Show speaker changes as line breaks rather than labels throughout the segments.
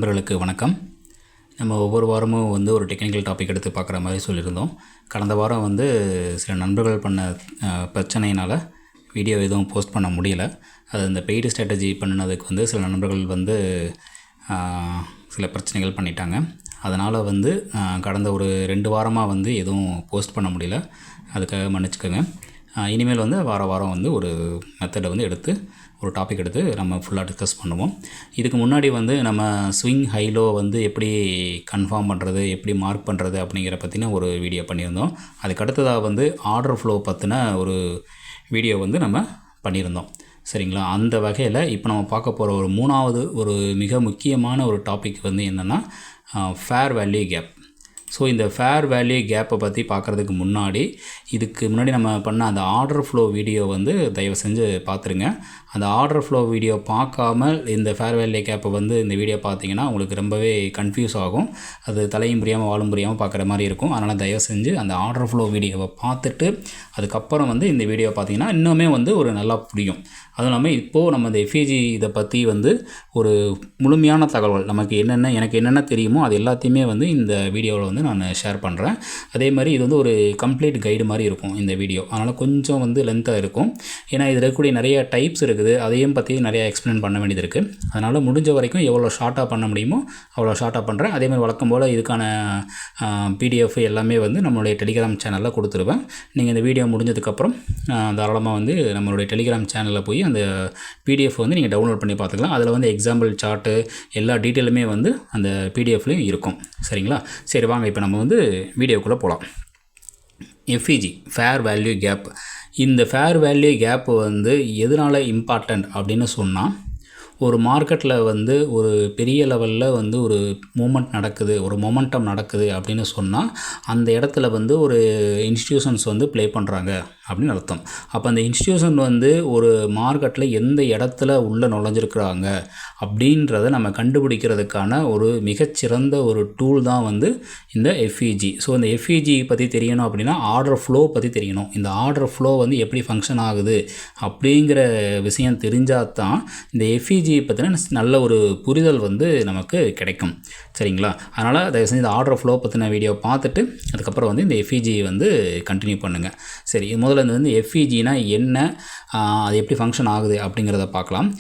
நண்பர்களுக்கு வணக்கம். நம்ம ஒவ்வொரு வாரமும் ஒரு டெக்னிக்கல் டாபிக் எடுத்து பார்க்குற மாதிரி சொல்லியிருந்தோம். கடந்த வாரம் சில நண்பர்கள் பண்ண பிரச்சனையினால் வீடியோ எதுவும் போஸ்ட் பண்ண முடியலை. அது இந்த பெய்டு ஸ்ட்ராட்டஜி பண்ணினதுக்கு சில நண்பர்கள் சில பிரச்சனைகள் பண்ணிட்டாங்க. அதனால் கடந்த ஒரு 2 வாரமாக எதுவும் போஸ்ட் பண்ண முடியல. அதுக்காக மன்னிச்சுக்கோங்க. இனிமேல் வாரம் ஒரு மெத்தடை எடுத்து ஒரு டாபிக் எடுத்து நம்ம ஃபுல்லாக டிஸ்கஸ் பண்ணுவோம். இதுக்கு முன்னாடி நம்ம ஸ்விங் ஹைலோ எப்படி கன்ஃபார்ம் பண்ணுறது, எப்படி மார்க் பண்ணுறது அப்படிங்கிற பற்றின ஒரு வீடியோ பண்ணியிருந்தோம். அதுக்கு அடுத்ததாக ஆர்டர் ஃப்ளோ பற்றின ஒரு வீடியோ நம்ம பண்ணியிருந்தோம். சரிங்களா? அந்த வகையில் இப்போ நம்ம பார்க்க போகிற ஒரு 3வது ஒரு மிக முக்கியமான ஒரு டாபிக் என்னென்னா ஃபேர் வேல்யூ கேப். ஸோ இந்த ஃபேர் வேல்யூ கேப்பை பற்றி பார்க்குறதுக்கு முன்னாடி இதுக்கு முன்னாடி நம்ம பண்ண அந்த ஆர்டர் ஃப்ளோ வீடியோ தயவு செஞ்சு பார்த்துருங்க. அந்த ஆர்டர் ஃப்ளோ வீடியோ பார்க்காமல் இந்த ஃபேர் வேல்யூ கேப்பை இந்த வீடியோ பார்த்தீங்கன்னா உங்களுக்கு ரொம்பவே கன்ஃபியூஸ் ஆகும். அது தலையும் புரியாமல் வாழும் புரியாமல் பார்க்குற மாதிரி இருக்கும். அதனால் தயவு செஞ்சு அந்த ஆர்டர் ஃப்ளோ வீடியோவை பார்த்துட்டு அதுக்கப்புறம் இந்த வீடியோ பார்த்தீங்கன்னா இன்னுமே ஒரு நல்லா புரியும். அதுவும் இல்லாமல் இப்போது நம்ம இந்த எஃப்இஜி இதை பற்றி ஒரு முழுமையான தகவல் எனக்கு என்னென்ன தெரியுமோ அது எல்லாத்தையுமே இந்த வீடியோவில் நான் ஷேர் பண்ணுறேன். அதே மாதிரி இது ஒரு கம்ப்ளீட் கைடு மாதிரி இருக்கும் இந்த வீடியோ. அதனால் கொஞ்சம் லென்த்தாக இருக்கும். ஏன்னா இதில் இருக்கக்கூடிய நிறைய டைப்ஸ் இருக்குது, அதையும் பற்றி நிறையா எக்ஸ்பிளைன் பண்ண வேண்டியது இருக்குது. அதனால் முடிஞ்ச வரைக்கும் எவ்வளோ ஷார்ட்டாக பண்ண முடியுமோ அவ்வளோ ஷார்ட்டாக பண்ணுறேன். அதே மாதிரி வழக்கம் போல் இதுக்கான பிடிஎஃப் எல்லாமே நம்மளுடைய டெலிகிராம் சேனலில் கொடுத்துருவேன். நீங்கள் இந்த வீடியோ முடிஞ்சதுக்கப்புறம் தாராளமாக நம்மளுடைய டெலிகிராம் சேனலில் போய் அந்த பிடிஎஃப் நீங்கள் டவுன்லோட் பண்ணி பார்த்துக்கலாம். அதில் எக்ஸாம்பிள் சார்ட்டு எல்லா டீட்டெயிலுமே அந்த பிடிஎஃப்லேயும் இருக்கும். சரிங்களா? சரி, வாங்க இப்போ நம்ம வீடியோக்குள்ளே போகலாம். FVG fair value gap. இந்த ஃபேர் வேல்யூ கேப் எதனால் இம்பார்ட்டண்ட் அப்படின்னு சொன்னால், ஒரு மார்க்கெட்டில் ஒரு பெரிய லெவலில் ஒரு மூமெண்ட் நடக்குது, ஒரு மொமெண்டம் நடக்குது அப்படின்னு சொன்னால் அந்த இடத்துல ஒரு இன்ஸ்டிடியூஷன்ஸ் ப்ளே பண்ணுறாங்க அப்படின்னு அர்த்தம். அப்போ அந்த இன்ஸ்டிடியூஷன் ஒரு மார்க்கெட்டில் எந்த இடத்துல உள்ளே நுழைஞ்சிருக்கிறாங்க அப்படின்றத நம்ம கண்டுபிடிக்கிறதுக்கான ஒரு மிகச்சிறந்த ஒரு டூல் தான் இந்த எஃப்இஜி. ஸோ இந்த எஃப்இஜி பற்றி தெரியணும் அப்படின்னா ஆர்டர் ஃப்ளோ பற்றி தெரியணும். இந்த ஆர்டர் ஃப்ளோ எப்படி ஃபங்க்ஷன் ஆகுது அப்படிங்கிற விஷயம் தெரிஞ்சால் தான் இந்த எஃப்இஜி பற்றின நல்ல ஒரு புரிதல் நமக்கு கிடைக்கும். சரிங்களா? அதனால் தயவு செஞ்சு இந்த ஆர்டர் ஃப்ளோ பற்றின வீடியோ பார்த்துட்டு அதுக்கப்புறம் இந்த எஃப்இஜி கண்டினியூ பண்ணுங்கள். சரி, முதல்ல எஃப்இஜினா என்ன, அது எப்படி ஃபங்க்ஷன் ஆகுது அப்படிங்கிறத பார்க்கலாம்.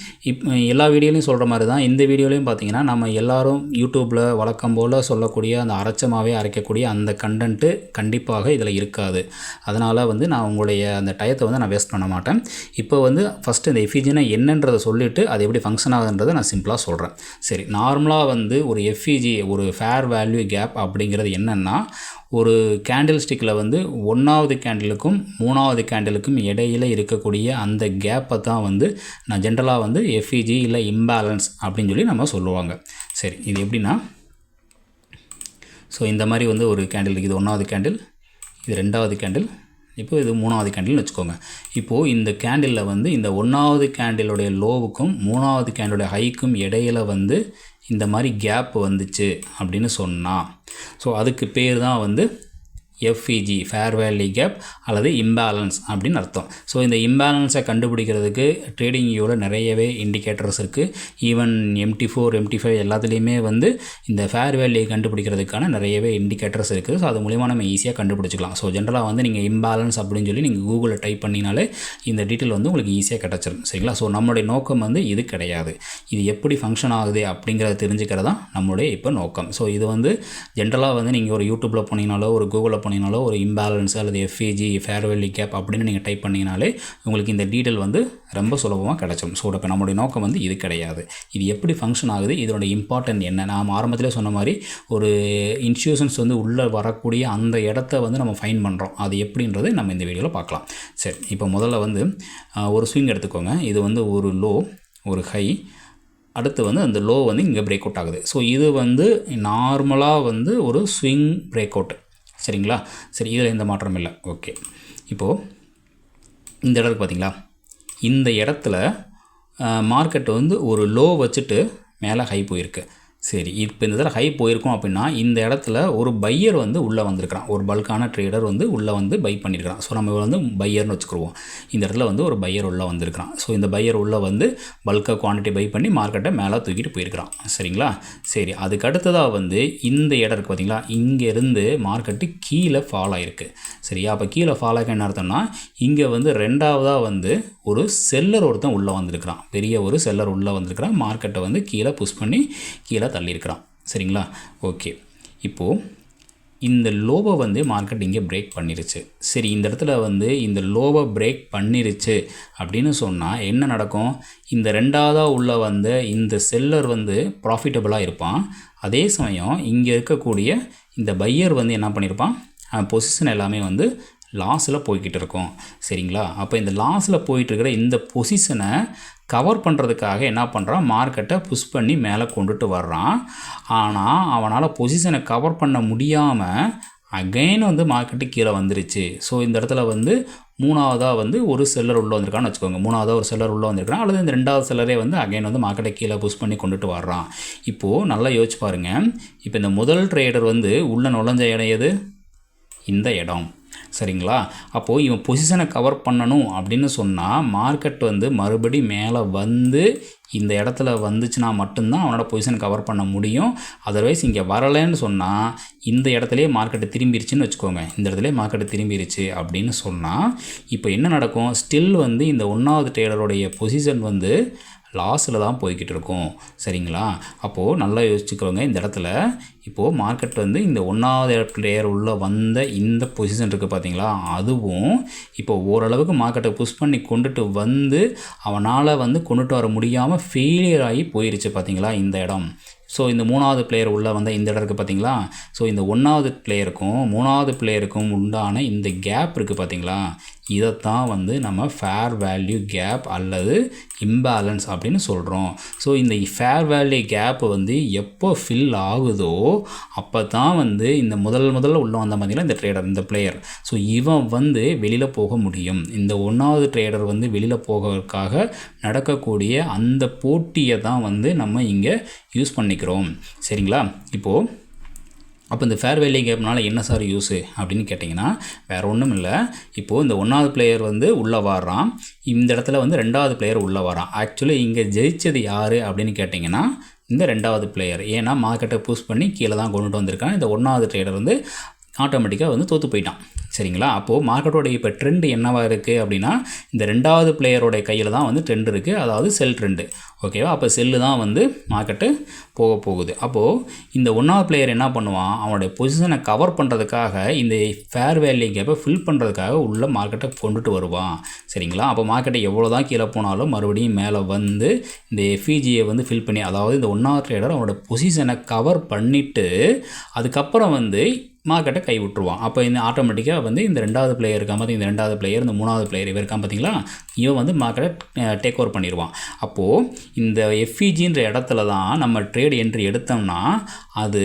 எல்லா வீடியோலையும் சொல்கிற மாதிரி தான் இந்த வீடியோலையும் பார்த்தீங்கன்னா நம்ம எல்லோரும் யூடியூப்பில் வழக்கம் போல் சொல்லக்கூடிய அந்த அரைச்சமாகவே அரைக்கக்கூடிய அந்த கண்டென்ட்டு கண்டிப்பாக இதில் இருக்காது. அதனால் நான் உங்களுடைய அந்த டயத்தை நான் வேஸ்ட் பண்ண மாட்டேன். இப்போ ஃபஸ்ட்டு இந்த எஃப்இஜினா என்னன்றதை சொல்லிவிட்டு அது எப்படி ஃபங்க்ஷன் ஆகுதுன்றதை நான் சிம்பிளாக சொல்கிறேன். சரி, நார்மலாக ஒரு எஃப்இஜி ஒரு ஃபேர் வேல்யூ கேப் அப்படிங்கிறது என்னென்னா, ஒரு கேண்டில் ஸ்டிக்கில் 1வது கேண்டிலுக்கும் 3வது கேண்டிலுக்கும் இடையில் இருக்கக்கூடிய அந்த கேப்பை தான் நான் ஜென்ரலாக எஃப்இஜி இல்லை இம்பேலன்ஸ் அப்படின்னு சொல்லி நம்ம சொல்லுவாங்க. சரி, இது எப்படின்னா, ஸோ இந்த மாதிரி ஒரு கேண்டில், இது 1வது கேண்டில், இது 2வது கேண்டில், இப்போ இது 3வது கேண்டில்னு வச்சுக்கோங்க. இப்போது இந்த கேண்டிலில் இந்த 1வது கேண்டிலுடைய லோவுக்கும் 3வது கேண்டிலுடைய ஹைக்கும் இடையில் இந்த மாதிரி கேப் வந்துச்சு அப்படின்னு சொன்னால், ஸோ அதுக்கு பேர் தான் எஃப்இஜி ஃபேர் வேல்யூ கேப் அல்லது இம்பேலன்ஸ் அப்படின்னு அர்த்தம். ஸோ இந்த இம்பேலன்ஸை கண்டுபிடிக்கிறதுக்கு ட்ரேடிங் வியூவில் நிறையவே இண்டிகேட்டர்ஸ் இருக்குது. ஈவன் MT4 MT5 எல்லாத்துலேயுமே இந்த ஃபேர் வேல்யூ கண்டுபிடிக்கிறதுக்கான நிறையவே இண்டிகேட்டர்ஸ் இருக்குது. ஸோ அது மூலிமா நம்ம ஈஸியாக கண்டுபிடிச்சிக்கலாம். ஸோ ஜென்ரலாக நீங்கள் இம்பேலன்ஸ் அப்படின்னு சொல்லி நீங்கள் கூகுளில் டைப் பண்ணினாலே இந்த டீட்டெயில் உங்களுக்கு ஈஸியாக கிடச்சிரும். சரிங்களா? ஸோ நம்மளுடைய நோக்கம் இது கிடையாது. இது எப்படி ஃபங்க்ஷன் ஆகுது அப்படிங்கிறத தெரிஞ்சுக்கிறது தான் நம்மளுடைய இப்போ நோக்கம். ஸோ இது ஜென்ரலாக நீங்கள் ஒரு யூடியூப்பில் போனீங்கனாலோ ஒரு கூகுளில் பண்ணிங்கனாலோ ஒரு இம்பேலன்ஸ் அல்லது எஃப்இஜி ஃபேர் வேல்யூ கேப் அப்படின்னு நீங்கள் டைப் பண்ணிங்கனாலே உங்களுக்கு இந்த டீட்டெயில் ரொம்ப சுலபமாக கிடச்சிடும். ஸோ இப்போ நம்மளுடைய நோக்கம் இது கிடையாது. இது எப்படி ஃபங்க்ஷன் ஆகுது, இதோட இம்பார்ட்டன்ட் என்ன, நாம் ஆரம்பத்திலே சொன்ன மாதிரி ஒரு இன்ஸ்டிடியூஷன்ஸ் உள்ளே வரக்கூடிய அந்த இடத்த நம்ம ஃபைன் பண்ணுறோம். அது எப்படின்றது நம்ம இந்த வீடியோவில் பார்க்கலாம். சரி, இப்போ முதல்ல ஒரு ஸ்விங் எடுத்துக்கோங்க. இது ஒரு லோ, ஒரு ஹை, அடுத்து அந்த லோ இங்கே பிரேக் அவுட் ஆகுது. ஸோ இது நார்மலாக ஒரு ஸ்விங் பிரேக் அவுட். சரிங்களா? சரி, இதில் எந்த மாற்றம் இல்லை. ஓகே, இப்போது இந்த இடத்துக்கு பார்த்தீங்களா, இந்த இடத்துல மார்க்கெட் ஒரு லோ வச்சுட்டு மேலே ஹை போயிருக்கு. சரி, இப்போ இந்த இடத்துல ஹை போயிருக்கோம் அப்படின்னா இந்த இடத்துல ஒரு பையர் வந்து உள்ளே வந்திருக்கிறான், ஒரு பல்கான ட்ரேடர் வந்து உள்ளே வந்து பை பண்ணியிருக்கிறான். ஸோ நம்ம வந்து பையர்னு வச்சுக்கிடுவோம். இந்த இடத்துல வந்து ஒரு பையர் உள்ளே வந்திருக்கிறான். ஸோ இந்த பையர் உள்ளே வந்து பல்காக குவான்டிட்டி பை பண்ணி மார்க்கெட்டை மேலே தூக்கிட்டு போயிருக்கிறான். சரிங்களா? சரி, அதுக்கு அடுத்ததாக வந்து இந்த இடம் இருக்குது பார்த்தீங்களா, இங்கேருந்து மார்க்கெட்டு கீழே ஃபால் ஆகிருக்கு. சரியா? அப்போ கீழே ஃபால் ஆக என்ன அர்த்தம்னா இங்கே வந்து ரெண்டாவதாக வந்து ஒரு செல்லர் ஒருத்தன் உள்ளே வந்திருக்கிறான், பெரிய ஒரு செல்லர் உள்ளே வந்திருக்கிறான், மார்க்கெட்டை வந்து கீழே புஷ் பண்ணி கீழே தள்ளியிருக்கிறான். சரிங்களா? ஓகே, இப்போது இந்த லோவை வந்து மார்க்கெட் இங்கே பிரேக் பண்ணிருச்சு. சரி, இந்த இடத்துல வந்து இந்த லோவை பிரேக் பண்ணிருச்சு அப்படின்னு சொன்னால் என்ன நடக்கும்? இந்த ரெண்டாவதாக உள்ள வந்து இந்த செல்லர் வந்து ப்ராஃபிட்டபுளாக இருப்பான். அதே சமயம் இங்கே இருக்கக்கூடிய இந்த பையர் வந்து என்ன பண்ணியிருப்பான், பொசிஷன் எல்லாமே வந்து லாஸில் போய்கிட்டு இருக்கும். சரிங்களா? அப்போ இந்த லாஸில் போயிட்டுருக்கிற இந்த பொசிஷனை கவர் பண்ணுறதுக்காக என்ன பண்ணுறான், மார்க்கெட்டை புஷ் பண்ணி மேலே கொண்டுட்டு வர்றான். ஆனால் அவனால் பொசிஷனை கவர் பண்ண முடியாமல் அகைன் வந்து மார்க்கெட்டு கீழே வந்துருச்சு. ஸோ இந்த இடத்துல வந்து மூணாவதாக வந்து ஒரு செல்லர் உள்ளே வந்திருக்கான்னு வச்சுக்கோங்க, மூணாவதாக ஒரு செல்லர் உள்ளே வந்திருக்கான், அல்லது இந்த ரெண்டாவது செல்லரே வந்து அகைன் வந்து மார்க்கெட்டை கீழே புஷ் பண்ணி கொண்டுட்டு வர்றான். இப்போது நல்லா யோசிச்சு பாருங்கள், இப்போ இந்த முதல் ட்ரேடர் வந்து உள்ளே நுழைஞ்ச இடம் எது? இந்த இடம். சரிங்களா? அப்போது இவன் பொசிஷனை கவர் பண்ணணும் அப்படின்னு சொன்னால் மார்க்கெட் வந்து மறுபடி மேலே வந்து இந்த இடத்துல வந்துச்சுன்னா மட்டும்தான் அவனோட பொசிஷன் கவர் பண்ண முடியும். அதர்வைஸ் இங்கே வரலைன்னு சொன்னால் இந்த இடத்துலையே மார்க்கெட்டு திரும்பிடுச்சுன்னு வச்சுக்கோங்க, இந்த இடத்துல மார்க்கெட்டு திரும்பிடுச்சு அப்படின்னு சொன்னால் இப்போ என்ன நடக்கும்? ஸ்டில் வந்து இந்த ஒன்றாவது ட்ரேடருடைய பொசிஷன் வந்து லாஸில் தான் போய்கிட்டு இருக்கும். சரிங்களா? அப்போது நல்லா யோசிச்சுக்கோங்க, இந்த இடத்துல இப்போது மார்க்கெட் வந்து இந்த ஒன்றாவது பிளேயர் உள்ளே வந்த இந்த பொசிஷன் இருக்குது பார்த்தீங்களா, அதுவும் இப்போ ஓரளவுக்கு மார்க்கெட்டை புஷ் பண்ணி கொண்டுட்டு வந்து அவனால் வந்து கொண்டுட்டு வர முடியாமல் ஃபெயிலியர் ஆகி போயிடுச்சு பார்த்தீங்களா இந்த இடம். ஸோ இந்த மூணாவது பிளேயர் உள்ளே வந்த இந்த இடம் இருக்குது பார்த்தீங்களா. ஸோ இந்த ஒன்றாவது பிளேயருக்கும் மூணாவது பிளேயருக்கும் உண்டான இந்த கேப் இருக்குது பார்த்தீங்களா, இதைத்தான் வந்து நம்ம ஃபேர் வேல்யூ கேப் அல்லது இம்பேலன்ஸ் அப்படின்னு சொல்கிறோம். ஸோ இந்த ஃபேர் வேல்யூ கேப் வந்து எப்போ ஃபில் ஆகுதோ அப்போ தான் வந்து இந்த முதல்ல உள்ளே வந்த பார்த்தீங்களா இந்த ட்ரேடர், இந்த பிளேயர், ஸோ இவன் வந்து வெளியில் போக முடியும். இந்த ஒன்றாவது ட்ரேடர் வந்து வெளியில் போகிறதுக்காக நடக்கக்கூடிய அந்த போட்டியை தான் வந்து நம்ம இங்கே யூஸ் பண்ணிக்கிறோம். சரிங்களா? இப்போது அப்போ இந்த ஃபேர் வேல்யூ கேப்னால என்ன சார் யூஸு அப்படின்னு கேட்டிங்கன்னா வேறு ஒன்றும் இல்லை. இப்போது இந்த ஒன்றாவது பிளேயர் வந்து உள்ளே வர்றான், இந்த இடத்துல வந்து ரெண்டாவது பிளேயர் உள்ளே வரான். ஆக்சுவலி இங்கே ஜெயித்தது யார் அப்படின்னு கேட்டிங்கன்னா இந்த ரெண்டாவது பிளேயர். ஏன்னா மார்க்கெட்டை புஷ் பண்ணி கீழே தான் கொண்டுட்டு வந்திருக்கான். இந்த ஒன்றாவது ட்ரேடர் வந்து ஆட்டோமேட்டிக்காக வந்து தோற்று போயிட்டான். சரிங்களா? அப்போது மார்க்கெட்டோடைய இப்போ ட்ரெண்டு என்னவாக இருக்குது அப்படின்னா இந்த ரெண்டாவது பிளேயரோடைய கையில் தான் வந்து ட்ரெண்ட் இருக்குது, அதாவது செல் ட்ரெண்டு. ஓகேவா? அப்போ செல்லு தான் வந்து மார்க்கெட்டு போகுது. அப்போது இந்த ஒன்றாவது பிளேயர் என்ன பண்ணுவான், அவனுடைய பொசிஷனை கவர் பண்ணுறதுக்காக இந்த ஃபேர் வேல்யூ கேப்பை ஃபில் பண்ணுறதுக்காக உள்ள மார்க்கெட்டை கொண்டுட்டு வருவான். சரிங்களா? அப்போ மார்க்கெட்டை எவ்வளோ தான் கீழே போனாலும் மறுபடியும் மேலே வந்து இந்த எஃப்இஜியை வந்து ஃபில் பண்ணி, அதாவது இந்த ஒன்றாவது ட்ரேடர் அவனோட பொசிஷனை கவர் பண்ணிவிட்டு அதுக்கப்புறம் வந்து மார்க்கெட்டை கை விட்டுருவான். அப்போ இந்த ஆட்டோமேட்டிக்காக வந்து இந்த ரெண்டாவது பிளேயர் இருக்கான் பார்த்தீங்க, இந்த ரெண்டாவது பிளேயர், இந்த மூணாவது பிளேயர் இவன் இருக்கான் பார்த்தீங்களா, இவன் வந்து மார்க்கெட்டை டேக் ஓவர் பண்ணிடுவான். அப்போது இந்த எஃப்இஜின்ற இடத்துல தான் நம்ம ட்ரேட் என்ட்ரி எடுத்தோம்னா அது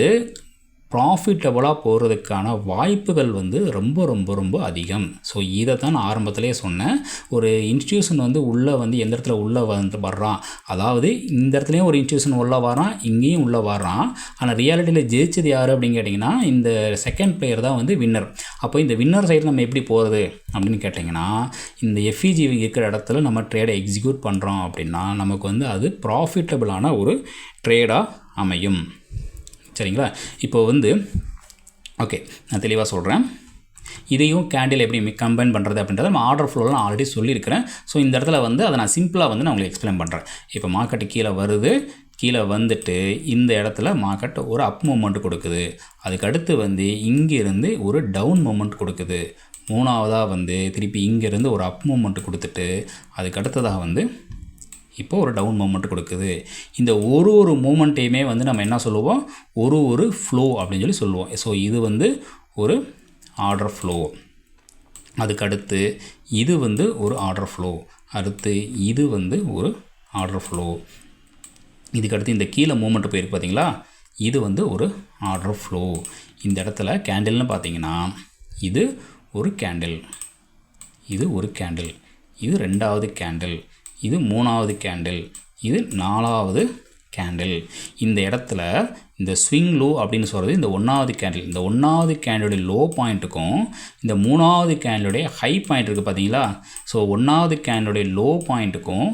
ப்ராஃபிட்டபுளாக போகிறதுக்கான வாய்ப்புகள் வந்து ரொம்ப ரொம்ப ரொம்ப அதிகம். ஸோ இதை தான் நான் ஆரம்பத்திலே சொன்னேன். ஒரு இன்ஸ்டியூஷன் வந்து உள்ளே வந்து எந்த இடத்துல உள்ளே வந்து வர்றான், அதாவது இந்த இடத்துலையும் ஒரு இன்ஸ்டியூஷன் உள்ளே வரான், இங்கேயும் உள்ளே வர்றான். ஆனால் ரியாலிட்டியில் ஜெயிச்சது யார் அப்படின்னு கேட்டிங்கன்னா இந்த செகண்ட் பிளேயர் தான் வந்து வின்னர். அப்போ இந்த வின்னர் சைடு நம்ம எப்படி போகிறது அப்படின்னு கேட்டிங்கன்னா இந்த எஃப்இஜி இருக்கிற இடத்துல நம்ம ட்ரேடை எக்ஸிக்யூட் பண்ணுறோம் அப்படின்னா நமக்கு வந்து அது ப்ராஃபிட்டபுளான ஒரு ட்ரேடாக அமையும். சரிங்களா? இப்போ வந்து ஓகே, நான் தெளிவாக சொல்கிறேன். இதையும் கேண்டில் எப்படி கம்பைன் பண்ணுறது அப்படின்றத நம்ம ஆர்டர் ஃப்ளோவில் நான் ஆல்ரெடி சொல்லியிருக்கிறேன். ஸோ இந்த இடத்துல வந்து அதை நான் சிம்பிளாக வந்து நான் உங்களுக்கு எக்ஸ்பிளைன் பண்ணுறேன். இப்போ மார்க்கெட்டு கீழே வருது, கீழே வந்துட்டு இந்த இடத்துல மார்க்கெட் ஒரு அப் மூமெண்ட் கொடுக்குது, அதுக்கடுத்து வந்து இங்கேருந்து ஒரு டவுன் மூமெண்ட் கொடுக்குது, மூணாவதாக வந்து திருப்பி இங்கேருந்து ஒரு அப் மூமெண்ட் கொடுத்துட்டு அதுக்கடுத்ததாக வந்து இப்போ ஒரு டவுன் மூமெண்ட் கொடுக்குது. இந்த ஒரு மூமெண்ட்டையுமே வந்து நம்ம என்ன சொல்லுவோம், ஒரு ஃப்ளோ அப்படின்னு சொல்லுவோம். ஸோ இது வந்து ஒரு ஆர்டர் ஃப்ளோ, அதுக்கடுத்து இது வந்து ஒரு ஆர்டர் ஃப்ளோ, அடுத்து இது வந்து ஒரு ஆர்டர் ஃப்ளோ, இதுக்கடுத்து இந்த கீழே மூமெண்ட் போயிருக்கு பார்த்தீங்களா, இது வந்து ஒரு ஆர்டர் ஃப்ளோ. இந்த இடத்துல கேண்டில்னு பார்த்தீங்கன்னா இது ஒரு கேண்டில், இது ஒரு கேண்டில், இது ரெண்டாவது கேண்டில், இது மூணாவது கேண்டில், இது நாலாவது கேண்டில். இந்த இடத்துல இந்த ஸ்விங் லோ அப்படின்னு சொல்கிறது இந்த 1வது கேண்டில். இந்த 1வது கேண்டிலுடைய லோ பாயிண்ட்டுக்கும் இந்த 3வது கேண்டிலுடைய ஹை பாயிண்ட் இருக்குது பார்த்தீங்களா. ஸோ 1வது கேண்டிலுடைய லோ பாயிண்ட்டுக்கும்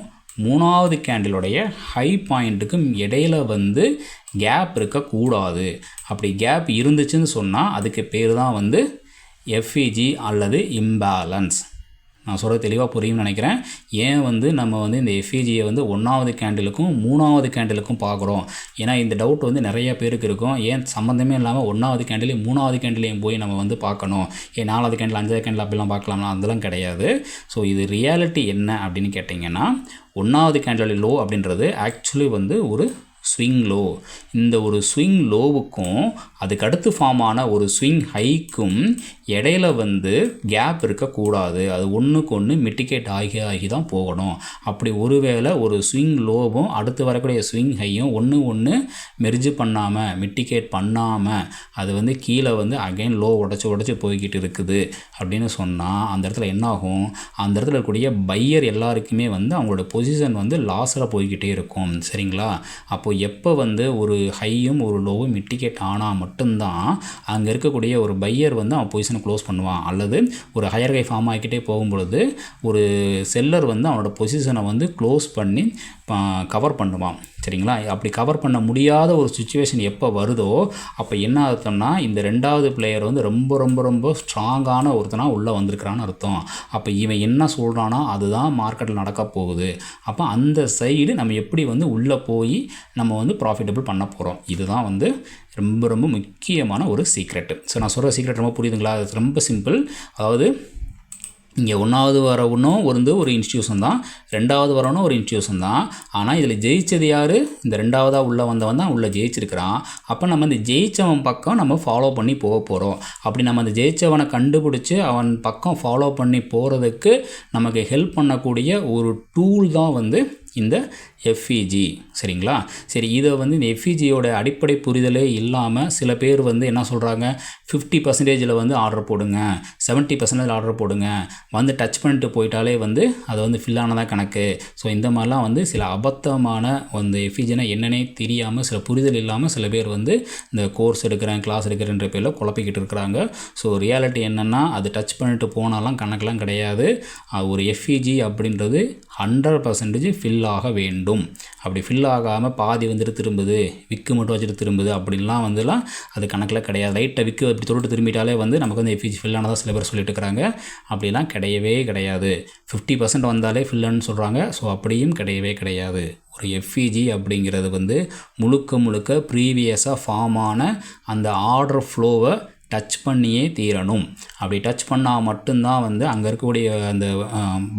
3வது கேண்டிலுடைய ஹை பாயிண்ட்டுக்கும் இடையில் வந்து கேப் இருக்கக்கூடாது. அப்படி கேப் இருந்துச்சுன்னு சொன்னால் அதுக்கு பேர் தான் வந்து எஃப்இஜி அல்லது இம்பேலன்ஸ். நான் சொல்கிறது தெளிவாக புரியும்னு நினைக்கிறேன். ஏன் வந்து நம்ம வந்து இந்த எஃப்இஜியை வந்து 1வது கேண்டிலுக்கும் 3வது கேண்டிலுக்கும் பார்க்குறோம். ஏன்னா இந்த டவுட் வந்து நிறைய பேருக்கு இருக்கும். ஏன் சம்மந்தமே இல்லாமல் 1வது கேண்டிலையும் 3வது கேண்டிலையும் போய் நம்ம வந்து பார்க்கணும், ஏன் 4வது கேண்டில் 5வது கேண்டில் அப்படிலாம் பார்க்கலாம்னா அதெல்லாம் கிடையாது. ஸோ இது ரியாலிட்டி என்ன அப்படின்னு கேட்டிங்கன்னா 1வது கேண்டில் லோ அப்படின்றது ஆக்சுவலி வந்து ஒரு ஸ்விங் லோ. இந்த ஒரு ஸ்விங் லோவுக்கும் அதுக்கு அடுத்து ஃபார்ம் ஆன ஒரு ஸ்விங் ஹைக்கும் இடையில வந்து கேப் இருக்கக்கூடாது. அது ஒன்றுக்கு ஒன்று மிட்டிகேட் ஆகி தான் போகணும். அப்படி ஒருவேளை ஒரு ஸ்விங் லோவும் அடுத்து வரக்கூடிய ஸ்விங் ஹையும் ஒன்று மெர்ஜ் பண்ணாமல் மிட்டிகேட் பண்ணாமல் அது வந்து கீழே வந்து அகைன் லோ உடச்சி போய்கிட்டு இருக்குது அப்படின்னு சொன்னால் அந்த இடத்துல என்ன ஆகும், அந்த இடத்துல இருக்கக்கூடிய பையர் எல்லாருக்குமே வந்து அவங்களோட பொசிஷன் வந்து லாஸில் போய்கிட்டே இருக்கும். சரிங்களா. அப்போது எப்போ வந்து ஒரு ஹையும் ஒரு லோவும் மிட்டிகேட் ஆனால் மட்டும்தான் அங்கே இருக்கக்கூடிய ஒரு பையர் வந்து அவன் பொசிஷனை க்ளோஸ் பண்ணுவான். அல்லது ஒரு ஹையர் ஹை ஃபார்ம் ஆகிக்கிட்டே போகும்பொழுது ஒரு செல்லர் வந்து அவனோட பொசிஷனை வந்து க்ளோஸ் பண்ணி கவர் பண்ணுவான். சரிங்களா. அப்படி கவர் பண்ண முடியாத ஒரு சுச்சுவேஷன் எப்போ வருதோ அப்போ என்ன அர்த்தம்னா இந்த 2வது பிளேயர் வந்து ரொம்ப ஸ்ட்ராங்கான ஒருத்தனாக உள்ளே வந்திருக்கிறான்னு அர்த்தம். அப்போ இவன் என்ன சொல்கிறானோ அதுதான் மார்க்கெட்டில் நடக்க போகுது. அப்போ அந்த சைடு நம்ம எப்படி வந்து உள்ளே போய் நம்ம வந்து ப்ராஃபிட்டபிள் பண்ண போகிறோம். இதுதான் வந்து ரொம்ப முக்கியமான ஒரு சீக்ரெட்டு. ஸோ நான் சொல்கிற சீக்ரெட் ரொம்ப புரியுதுங்களா. அது ரொம்ப சிம்பிள். அதாவது இங்கே 1வது வரவனும் வந்து ஒரு இன்ஸ்டியூஷன் தான், 2வது வரவனும் ஒரு இன்ஸ்டியூஷன் தான். ஆனால் இதில் ஜெயிச்சது யார், இந்த 2வதாக உள்ளே வந்தவன் தான் உள்ளே ஜெயிச்சிருக்கிறான். அப்போ நம்ம இந்த ஜெயித்தவன் பக்கம் நம்ம ஃபாலோ பண்ணி போக போகிறோம். அப்படி நம்ம அந்த ஜெயித்தவனை கண்டுபிடிச்சி அவன் பக்கம் ஃபாலோ பண்ணி போகிறதுக்கு நமக்கு ஹெல்ப் பண்ணக்கூடிய ஒரு டூல் தான் வந்து இந்த எஃப்இஜி. சரிங்களா. சரி, இதை வந்து இந்த எஃப்இஜியோட அடிப்படை புரிதலே இல்லாமல் சில பேர் வந்து என்ன சொல்கிறாங்க, 50% வந்து ஆர்டர் போடுங்க, 70% ஆர்டர் போடுங்க, வந்து டச் பண்ணிட்டு போயிட்டாலே வந்து அதை வந்து ஃபில் ஆனதான் கணக்கு. ஸோ இந்த மாதிரிலாம் வந்து சில அபத்தமான அந்த எஃப்இஜினா என்னன்னே தெரியாமல் சில புரிதல் இல்லாமல் சில பேர் வந்து இந்த கோர்ஸ் எடுக்கிறேன் கிளாஸ் எடுக்கிறேன்ற பேரில் குழப்பிக்கிட்டு இருக்கிறாங்க. ஸோ ரியாலிட்டி என்னென்னா அது டச் பண்ணிட்டு போனாலாம் கணக்கெலாம் கிடையாது. ஒரு எஃப்இஜி அப்படின்றது 100% ஃபில் ஆக வேண்டும். அப்படி ஃபில் ஆகாமல் பாதி வந்துட்டு திரும்புது, விக்கு மட்டும் வச்சுட்டு திரும்புது அப்படின்லாம் வந்துலாம் அது கணக்கில் கிடையாது. லைட்டை விக்கு அப்படி தொட்டு திரும்பிட்டாலே வந்து நமக்கு வந்து எஃப்இஜி ஃபில் ஆனதாக சில பேர் சொல்லிட்டு இருக்கிறாங்க. அப்படிலாம் கிடையவே கிடையாது. 50% வந்தாலே ஃபில்லுன்னு சொல்கிறாங்க. ஸோ அப்படியும் கிடையவே கிடையாது. ஒரு எஃப்இஜி அப்படிங்கிறது வந்து முழுக்க ப்ரீவியஸாக ஃபார்ம் ஆன அந்த ஆர்டர் ஃப்ளோவை டச் பண்ணியே தீரணும். அப்படி டச் பண்ணால் மட்டும்தான் வந்து அங்கே இருக்கக்கூடிய அந்த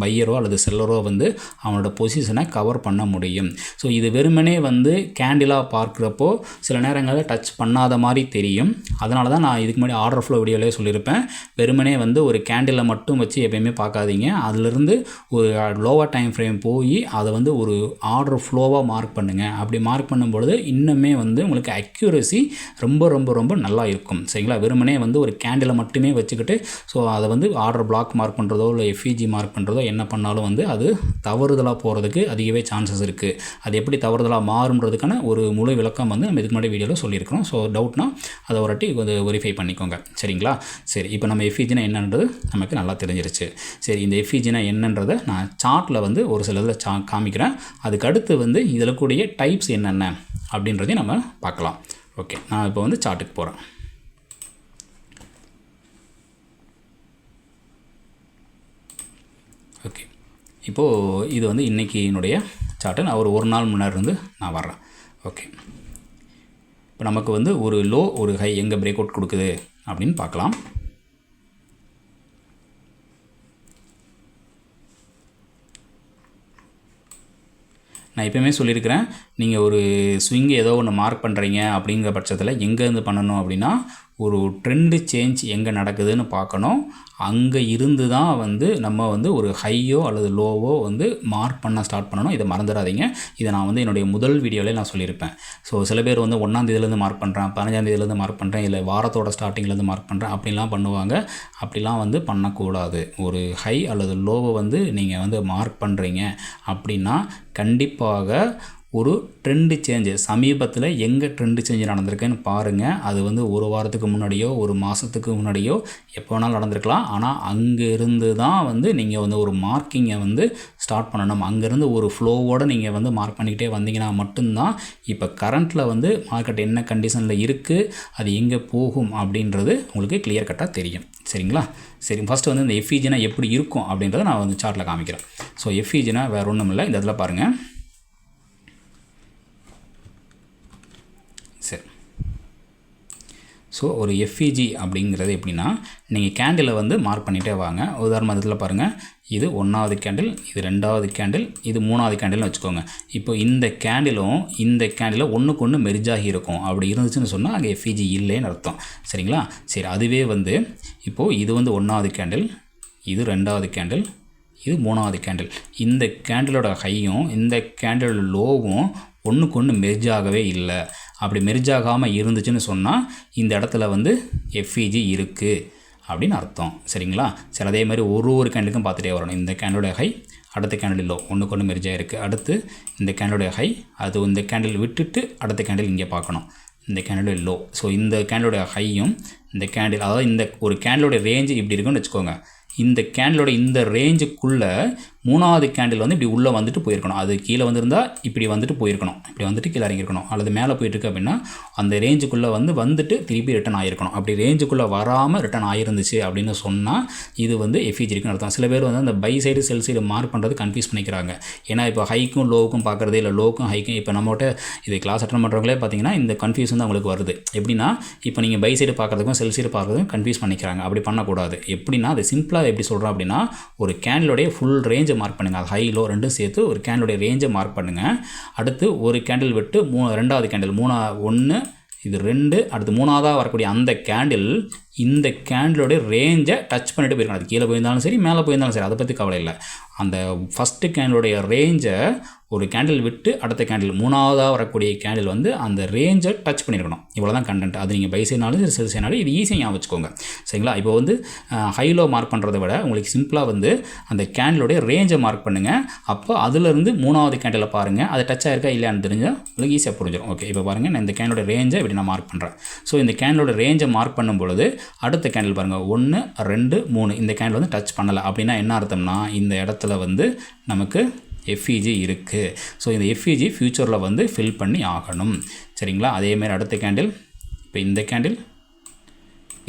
பையரோ அல்லது செல்லரோ வந்து அவனோட பொசிஷனை கவர் பண்ண முடியும். ஸோ இது வெறுமனே வந்து கேண்டிலாக பார்க்குறப்போ சில நேரங்களில் டச் பண்ணாத மாதிரி தெரியும். அதனால தான் நான் இதுக்கு முன்னாடி ஆர்டர் ஃப்ளோ வீடியோவிலே சொல்லியிருப்பேன், வெறுமனே வந்து ஒரு கேண்டிலை மட்டும் வச்சு எப்பயுமே பார்க்காதீங்க. அதிலிருந்து ஒரு லோவர் டைம் ஃப்ரேம் போய் அதை வந்து ஒரு ஆர்டர் ஃப்ளோவாக மார்க் பண்ணுங்கள். அப்படி மார்க் பண்ணும்பொழுது இன்னுமே வந்து உங்களுக்கு அக்யூரசி ரொம்ப நல்லா இருக்கும். சரிங்களா. வெறுமனே வந்து ஒரு கேண்டிலை மட்டுமே வச்சுக்கிட்டு ஸோ அதை வந்து ஆர்டர் பிளாக் மார்க் பண்ணுறதோ இல்லை எஃப்இஜி மார்க் பண்ணுறதோ என்ன பண்ணாலும் வந்து அது தவறுதலாக போகிறதுக்கு அதிகவே சான்சஸ் இருக்குது. அது எப்படி தவறுதலாக மாறுன்றதுக்கான ஒரு முழு விளக்கம் வந்து நம்ம இதுக்கு முன்னாடி வீடியோவில் சொல்லியிருக்கிறோம். ஸோ டவுட்னா அதை ஒரு வாட்டி கொஞ்சம் வெரிஃபை பண்ணிக்கோங்க. சரிங்களா. சரி, இப்போ நம்ம எஃப்இஜினா என்னன்றது நமக்கு நல்லா தெரிஞ்சிருச்சு. சரி, இந்த எஃப்இஜினா என்னன்றதை நான் சார்ட்டில் வந்து ஒரு சில இதில் காமிக்கிறேன். அதுக்கு அடுத்து வந்து இதில் கூடிய டைப்ஸ் என்னென்ன அப்படின்றதையும் நம்ம பார்க்கலாம். ஓகே, நான் இப்போ வந்து சார்ட்டுக்கு போகிறேன். ஓகே, இப்போது இது வந்து இன்றைக்கினுடைய சார்ட்டு. நான் ஒரு நாள் முன்னாடி இருந்து நான் வர்றேன். ஓகே, இப்போ நமக்கு வந்து ஒரு லோ ஒரு ஹை எங்கே பிரேக் அவுட் கொடுக்குது அப்படின்னு பார்க்கலாம். நான் எப்போயுமே சொல்லியிருக்கிறேன், நீங்கள் ஒரு ஸ்விங் ஏதோ ஒன்று மார்க் பண்ணுறீங்க அப்படிங்கிற பட்சத்தில் எங்கேருந்து பண்ணணும் அப்படின்னா ஒரு ட்ரெண்டு சேஞ்ச் எங்கே நடக்குதுன்னு பார்க்கணும். அங்கே இருந்து தான் வந்து நம்ம வந்து ஒரு ஹையோ அல்லது லோவோ வந்து மார்க் பண்ண ஸ்டார்ட் பண்ணணும். இதை மறந்துடாதீங்க. இதை நான் வந்து என்னுடைய முதல் வீடியோவில் நான் சொல்லியிருப்பேன். ஸோ சில பேர் வந்து 1ஆம் தேதியிலேருந்து மார்க் பண்ணுறேன், 15ஆம் தேதியிலேருந்து மார்க் பண்ணுறேன், இல்லை வாரத்தோட ஸ்டார்டிங்லேருந்து மார்க் பண்ணுறேன் அப்படிலாம் பண்ணுவாங்க. அப்படிலாம் வந்து பண்ணக்கூடாது. ஒரு ஹை அல்லது லோவை வந்து நீங்கள் வந்து மார்க் பண்ணுறீங்க அப்படின்னா கண்டிப்பாக ஒரு ட்ரெண்டு சேஞ்சு சமீபத்தில் எங்கே ட்ரெண்டு சேஞ்சு நடந்திருக்குன்னு பாருங்கள். அது வந்து ஒரு வாரத்துக்கு முன்னாடியோ ஒரு மாதத்துக்கு முன்னாடியோ எப்போ வேணாலும் நடந்திருக்கலாம். ஆனால் அங்கேருந்து தான் வந்து நீங்கள் வந்து ஒரு மார்க்கிங்கை வந்து ஸ்டார்ட் பண்ணணும். அங்கேருந்து ஒரு ஃப்ளோவோடு நீங்கள் வந்து மார்க் பண்ணிக்கிட்டே வந்தீங்கன்னா மட்டும்தான் இப்போ கரண்ட்டில் வந்து மார்க்கெட் என்ன கண்டிஷனில் இருக்குது, அது எங்கே போகும் அப்படின்றது உங்களுக்கு கிளியர் கட்டாக தெரியும். சரிங்களா? சரி, ஃபஸ்ட்டு வந்து இந்த எஃப்இஜினா எப்படி இருக்கும் அப்படின்றத நான் வந்து சார்ட்டில் காமிக்கிறேன். ஸோ எஃப்இஜினா வேறு ஒன்றும் இல்லை. இந்த இடத்துல பாருங்கள். சரி, ஸோ ஒரு எஃப்இஜி அப்படிங்கிறது எப்படின்னா, நீங்கள் கேண்டிலை வந்து மார்க் பண்ணிகிட்டே வாங்க. உதாரண இதில் பாருங்கள், இது 1வது கேண்டில், இது 2வது கேண்டில், இது 3வது கேண்டில்னு வச்சுக்கோங்க. இப்போ இந்த கேண்டிலும் இந்த கேண்டிலும் ஒன்றுக்கு ஒன்று மெர்ஜாகி இருக்கும். அப்படி இருந்துச்சுன்னு சொன்னால் அங்கே எஃப்இஜி இல்லைன்னு அர்த்தம். சரிங்களா? சரி, அதுவே வந்து இப்போது இது வந்து 1வது கேண்டில், இது 2வது கேண்டில், இது 3வது கேண்டில். இந்த கேண்டிலோட ஹையும் இந்த கேண்டிலோட லோவும் ஒன்றுக்கு ஒன்று மெர்ஜாகவே இல்லை. அப்படி மெர்ஜாகாமல் இருந்துச்சுன்னு சொன்னால் இந்த இடத்துல வந்து எஃப்இஜி இருக்குது அப்படின்னு அர்த்தம். சரிங்களா? சரி, அதே மாதிரி ஒரு கேண்டிலுக்கும் பார்த்துட்டே வரணும். இந்த கேண்டலோட ஹை, அடுத்த கேண்டில் லோ, ஒன்றுக்கு ஒன்று மெர்ஜாக இருக்குது. அடுத்து இந்த கேண்டிலோட ஹை, அது இந்த கேண்டில் விட்டுட்டு அடுத்த கேண்டில் இங்கே பார்க்கணும், இந்த கேண்டிலோட லோ. ஸோ இந்த கேண்டிலோட ஹையும் இந்த கேண்டில், அதாவது இந்த ஒரு கேண்டிலோட ரேஞ்சு இப்படி இருக்குன்னு வச்சுக்கோங்க. இந்த கேண்டிலோட இந்த ரேஞ்சுக்குள்ளே 3வது கேண்டில் வந்து இப்படி உள்ளே வந்துட்டு போயிருக்கணும். அது கீழே வந்திருந்தால் இப்படி வந்துட்டு போயிருக்கணும், இப்படி வந்துட்டு கீழே இறங்கியிருக்கணும். அல்லது மேலே போயிட்டுருக்கு அப்படின்னா அந்த ரேஞ்சுக்குள்ளே வந்துட்டு திருப்பி ரிட்டன் ஆகிருக்கணும். அப்படி ரேஞ்சுக்குள்ளே வராமல் ரிட்டன் ஆகிருந்துச்சு அப்படின்னு சொன்னால் இது வந்து எஃப்இஜி இருக்குன்னு அர்த்தம். சில பேர் வந்து அந்த buy side sell side mark பண்ணுறது கன்ஃபியூஸ் பண்ணிக்கிறாங்க. ஏன்னா இப்போ ஹைக்கும் லோவுக்கும் பார்க்குறதே இல்லை, லோவுக்கும் ஹைக்கும். இப்போ நம்மகிட்ட இது கிளாஸ் அட்டன் பண்ணுறவங்களே பார்த்தீங்கன்னா இந்த கன்ஃபியூஷன் தான் உங்களுக்கு வருது. எப்படின்னா இப்போ நீங்கள் பை சைடு பார்க்குறதுக்கும் செல் சைடு பார்க்குறதுக்கும் கன்ஃபியூஸ் பண்ணிக்கிறாங்க. அப்படி பண்ணக்கூடாது. எப்படின்னா அது சிம்பிளாக எப்படி சொல்கிறோம் அப்படின்னா, ஒரு கேண்டிலோடைய ஃபுல் ரேஞ்சை மார்க் பண்ணுங்கள். அது ஹை லோ ரெண்டும் சேர்த்து ஒரு கேண்டிலோடைய ரேஞ்சை மார்க் பண்ணுங்கள். அடுத்து ஒரு கேண்டில் விட்டு 2வது கேண்டில் 1 இது 2, அடுத்து 3ஆவதாக வரக்கூடிய அந்த கேண்டில் இந்த கேண்டிலோடைய ரேஞ்சை டச் பண்ணிட்டு போயிருக்கணும். அது கீழே போயிருந்தாலும் சரி, மேலே போயிருந்தாலும் சரி, அதை பற்றி கவலை இல்லை. அந்த ஃபஸ்ட்டு கேண்டிலோடைய ரேஞ்சை ஒரு கேண்டில் விட்டு அடுத்த கேண்டில் 3ஆவதாக வரக்கூடிய கேண்டில் வந்து அந்த ரேஞ்சை டச் பண்ணியிருக்கணும். இவ்வளோ தான் கண்டென்ட். அது நீங்கள் பை செய்யினாலும் சரி செல் செய்யினாலும் இது ஈஸியாக ஞாபகம் வச்சுக்கோங்க. சரிங்களா? இப்போ வந்து ஹைலோ மார்க் பண்ணுறதை விட உங்களுக்கு சிம்பிளாக வந்து அந்த கேண்டிலோடைய ரேஞ்சை மார்க் பண்ணுங்கள். அப்போ அதிலிருந்து 3வது கேண்டில் பாருங்கள், அது டச் ஆகிருக்கா இல்லையான்னு தெரிஞ்சால் உங்களுக்கு ஈஸியாக புரிஞ்சிடும். ஓகே, இப்போ பாருங்கள், நான் இந்த கேண்டிலோட ரேஞ்சை இப்படி நான் மார்க் பண்ணுறேன். ஸோ இந்த கேண்டிலோட ரேஞ்சை மார்க் பண்ணும்பொழுது அடுத்த கேண்டில் பாருங்கள், 1, 2, 3 இந்த கேண்டில் வந்து டச் பண்ணலை. அப்படின்னா என்ன அர்த்தம்னா இந்த இடத்துல வந்து நமக்கு எஃப்இஜி இருக்குது. ஸோ இந்த எஃப்இஜி ஃப்யூச்சரில் வந்து ஃபில் பண்ணி ஆகணும். சரிங்களா? அதேமாதிரி அடுத்த கேண்டில், இப்போ இந்த கேண்டில்,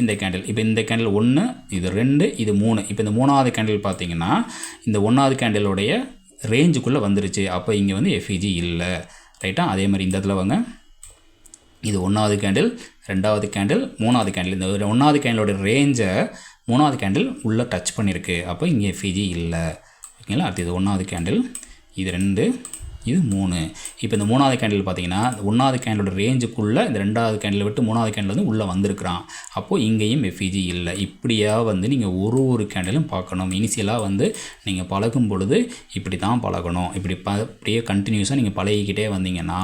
இந்த கேண்டில், இப்போ இந்த கேண்டில் 1, இது 2, இது 3. இப்போ இந்த 3வது கேண்டில் பார்த்தீங்கன்னா இந்த 1வது கேண்டிலோடைய ரேஞ்சுக்குள்ளே வந்துருச்சு. அப்போ இங்கே வந்து எஃப்இஜி இல்லை. ரைட்டா? அதே மாதிரி இந்த இடத்துல வாங்க, இது 1வது கேண்டில், 2வது கேண்டில், 3வது கேண்டில். இந்த 1வது கேண்டிலோட ரேஞ்சை 3வது கேண்டில் உள்ளே டச் பண்ணியிருக்கு. அப்போ இங்கே எஃப்இஜி இல்லை. ஓகேங்களா? அடுத்து இது 1வது கேண்டில், இது 2, இது 3. இப்போ இந்த 3வது கேண்டில் பார்த்தீங்கன்னா 1வது கேண்டிலோட ரேஞ்சுக்குள்ளே இந்த 2வது கேண்டில் விட்டு 3வது கேண்டில் வந்து உள்ளே வந்திருக்கிறான். அப்போது இங்கேயும் எஃப்இஜி இல்லை. இப்படியா வந்து நீங்கள் ஒரு கேண்டிலும் பார்க்கணும். இனிஷியலாக வந்து நீங்கள் பழகும் பொழுது இப்படி தான் பழகணும். இப்படியே கண்டினியூஸாக நீங்கள் பழகிக்கிட்டே வந்தீங்கன்னா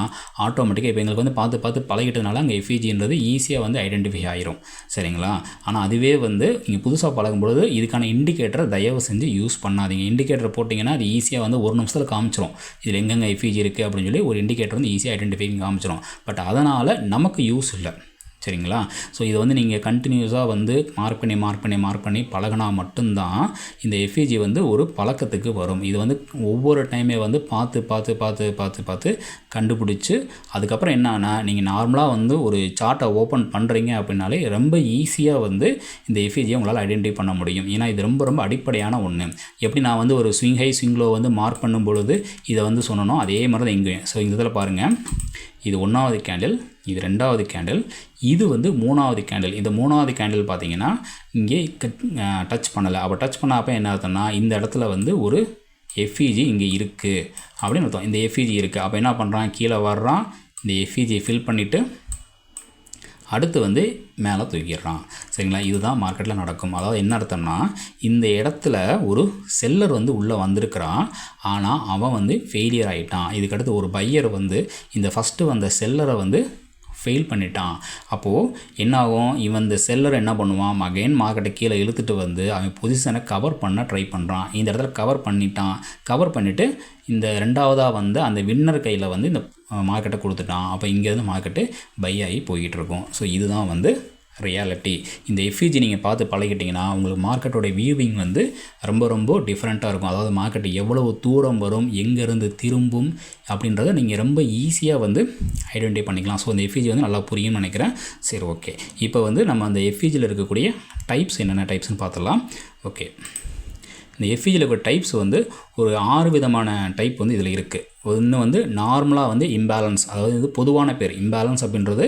ஆட்டோமேட்டிக்காக இப்போ எங்களுக்கு வந்து பார்த்து பழகிட்டதுனால அங்கே எஃப்இஜின்றது ஈஸியாக வந்து ஐடென்டிஃபை ஆயிரும். சரிங்களா? ஆனால் அதுவே வந்து நீங்கள் புதுசாக பழகும்பொழுது இதுக்கான இண்டிகேட்டரை தயவு செஞ்சு யூஸ் பண்ணாதீங்க. இண்டிகேட்டரை போட்டிங்கன்னா அது ஈஸியாக வந்து 1 நிமிஷத்தில் காமிச்சிரும் இதில் எங்கெங்கே எஃப்இஜி இருக்குது அப்படின்னு சொல்லி ஒரு இண்டிகேட்டர் வந்து ஈஸியாக ஐடென்டிஃபை காமிச்சிடும். பட் அதனால் நமக்கு யூஸ் இல்லை. சரிங்களா? ஸோ இதை வந்து நீங்கள் கண்டினியூஸாக வந்து மார்க் பண்ணி பழகினா மட்டும்தான் இந்த எஃப்இஜி வந்து ஒரு பழக்கத்துக்கு வரும். இது வந்து ஒவ்வொரு டைமே வந்து பார்த்து கண்டுபிடிச்சி அதுக்கப்புறம் என்னன்னா நீங்கள் நார்மலாக வந்து ஒரு சார்ட்டை ஓப்பன் பண்ணுறீங்க அப்படின்னாலே ரொம்ப ஈஸியாக வந்து இந்த எஃப்இஜியை உங்களால் ஐடென்டிஃபை பண்ண முடியும். ஏன்னா இது ரொம்ப அடிப்படையான ஒன்று. எப்படி நான் வந்து ஒரு ஸ்விங் ஹை ஸ்விங் லோ வந்து மார்க் பண்ணும் பொழுது இதை வந்து சொன்னனோ அதே மாதிரி தான் இங்கேயும். ஸோ இந்த இதில் பாருங்கள், இது 1வது கேண்டில், இது 2வது கேண்டில், இது வந்து 3வது கேண்டில். இந்த 3வது கேண்டில் பார்த்தீங்கன்னா இங்கே டச் பண்ணலை. அப்போ டச் பண்ணாப்போ என்ன அர்த்தம்னா இந்த இடத்துல வந்து ஒரு எஃப்இஜி இங்கே இருக்குது அப்படின்னு அர்த்தம். இந்த எஃப்இஜி இருக்குது. அப்போ என்ன பண்ணுறான், கீழே வர்றான், இந்த எஃப்இஜியை ஃபில் பண்ணிவிட்டு அடுத்து வந்து மேலே தூக்கிடுறான். சரிங்களா? இதுதான் மார்க்கெட்டில் நடக்கும். அதாவது என்ன அர்த்தம்னா இந்த இடத்துல ஒரு செல்லர் வந்து உள்ளே வந்திருக்கிறான், ஆனால் அவன் வந்து ஃபெயிலியர் ஆகிட்டான். இதுக்கடுத்து ஒரு பையர் வந்து இந்த ஃபஸ்ட்டு வந்த செல்லரை வந்து ஃபெயில் பண்ணிட்டான். அப்போது என்ன ஆகும், இவன் இந்த செல்லர் என்ன பண்ணுவான், அகைன் மார்க்கெட்டை கீழே இழுத்துட்டு வந்து அவன் பொசிஷனை கவர் பண்ண ட்ரை பண்ணுறான். இந்த இடத்துல கவர் பண்ணிவிட்டு இந்த ரெண்டாவதாக வந்து அந்த வின்னர் கையில் வந்து இந்த மார்க்கெட்டை கொடுத்துட்டான். அப்போ இங்கேருந்து மார்க்கெட்டு பை ஆகி போய்கிட்டு இருக்கும். ஸோ இதுதான் வந்து ரியாலிட்டி. இந்த எஃப்இஜி நீங்கள் பார்த்து பழகிட்டிங்கன்னா உங்களுக்கு மார்க்கெட்டோட வியூவிங் வந்து ரொம்ப டிஃப்ரெண்ட்டாக இருக்கும். அதாவது மார்க்கெட் எவ்வளவு தூரம் வரும், எங்கேருந்து திரும்பும் அப்படின்றத நீங்கள் ரொம்ப ஈஸியாக வந்து ஐடென்டிஃபை பண்ணிக்கலாம். ஸோ இந்த எஃப்இஜி வந்து நல்லா புரியும்னு நினைக்கிறேன். சரி, ஓகே. இப்போ வந்து நம்ம அந்த எஃப்இஜியில் இருக்கக்கூடிய டைப்ஸ் என்னென்ன டைப்ஸ்னு பார்த்துடலாம். ஓகே, இந்த எஃப்இஜியில் இருக்கிற டைப்ஸ் வந்து ஒரு 6 விதமான டைப் வந்து இதில் இருக்குது. ஒன்று வந்து நார்மலாக வந்து இம்பேலன்ஸ், அதாவது இது பொதுவான பேர். இம்பேலன்ஸ் அப்படின்றது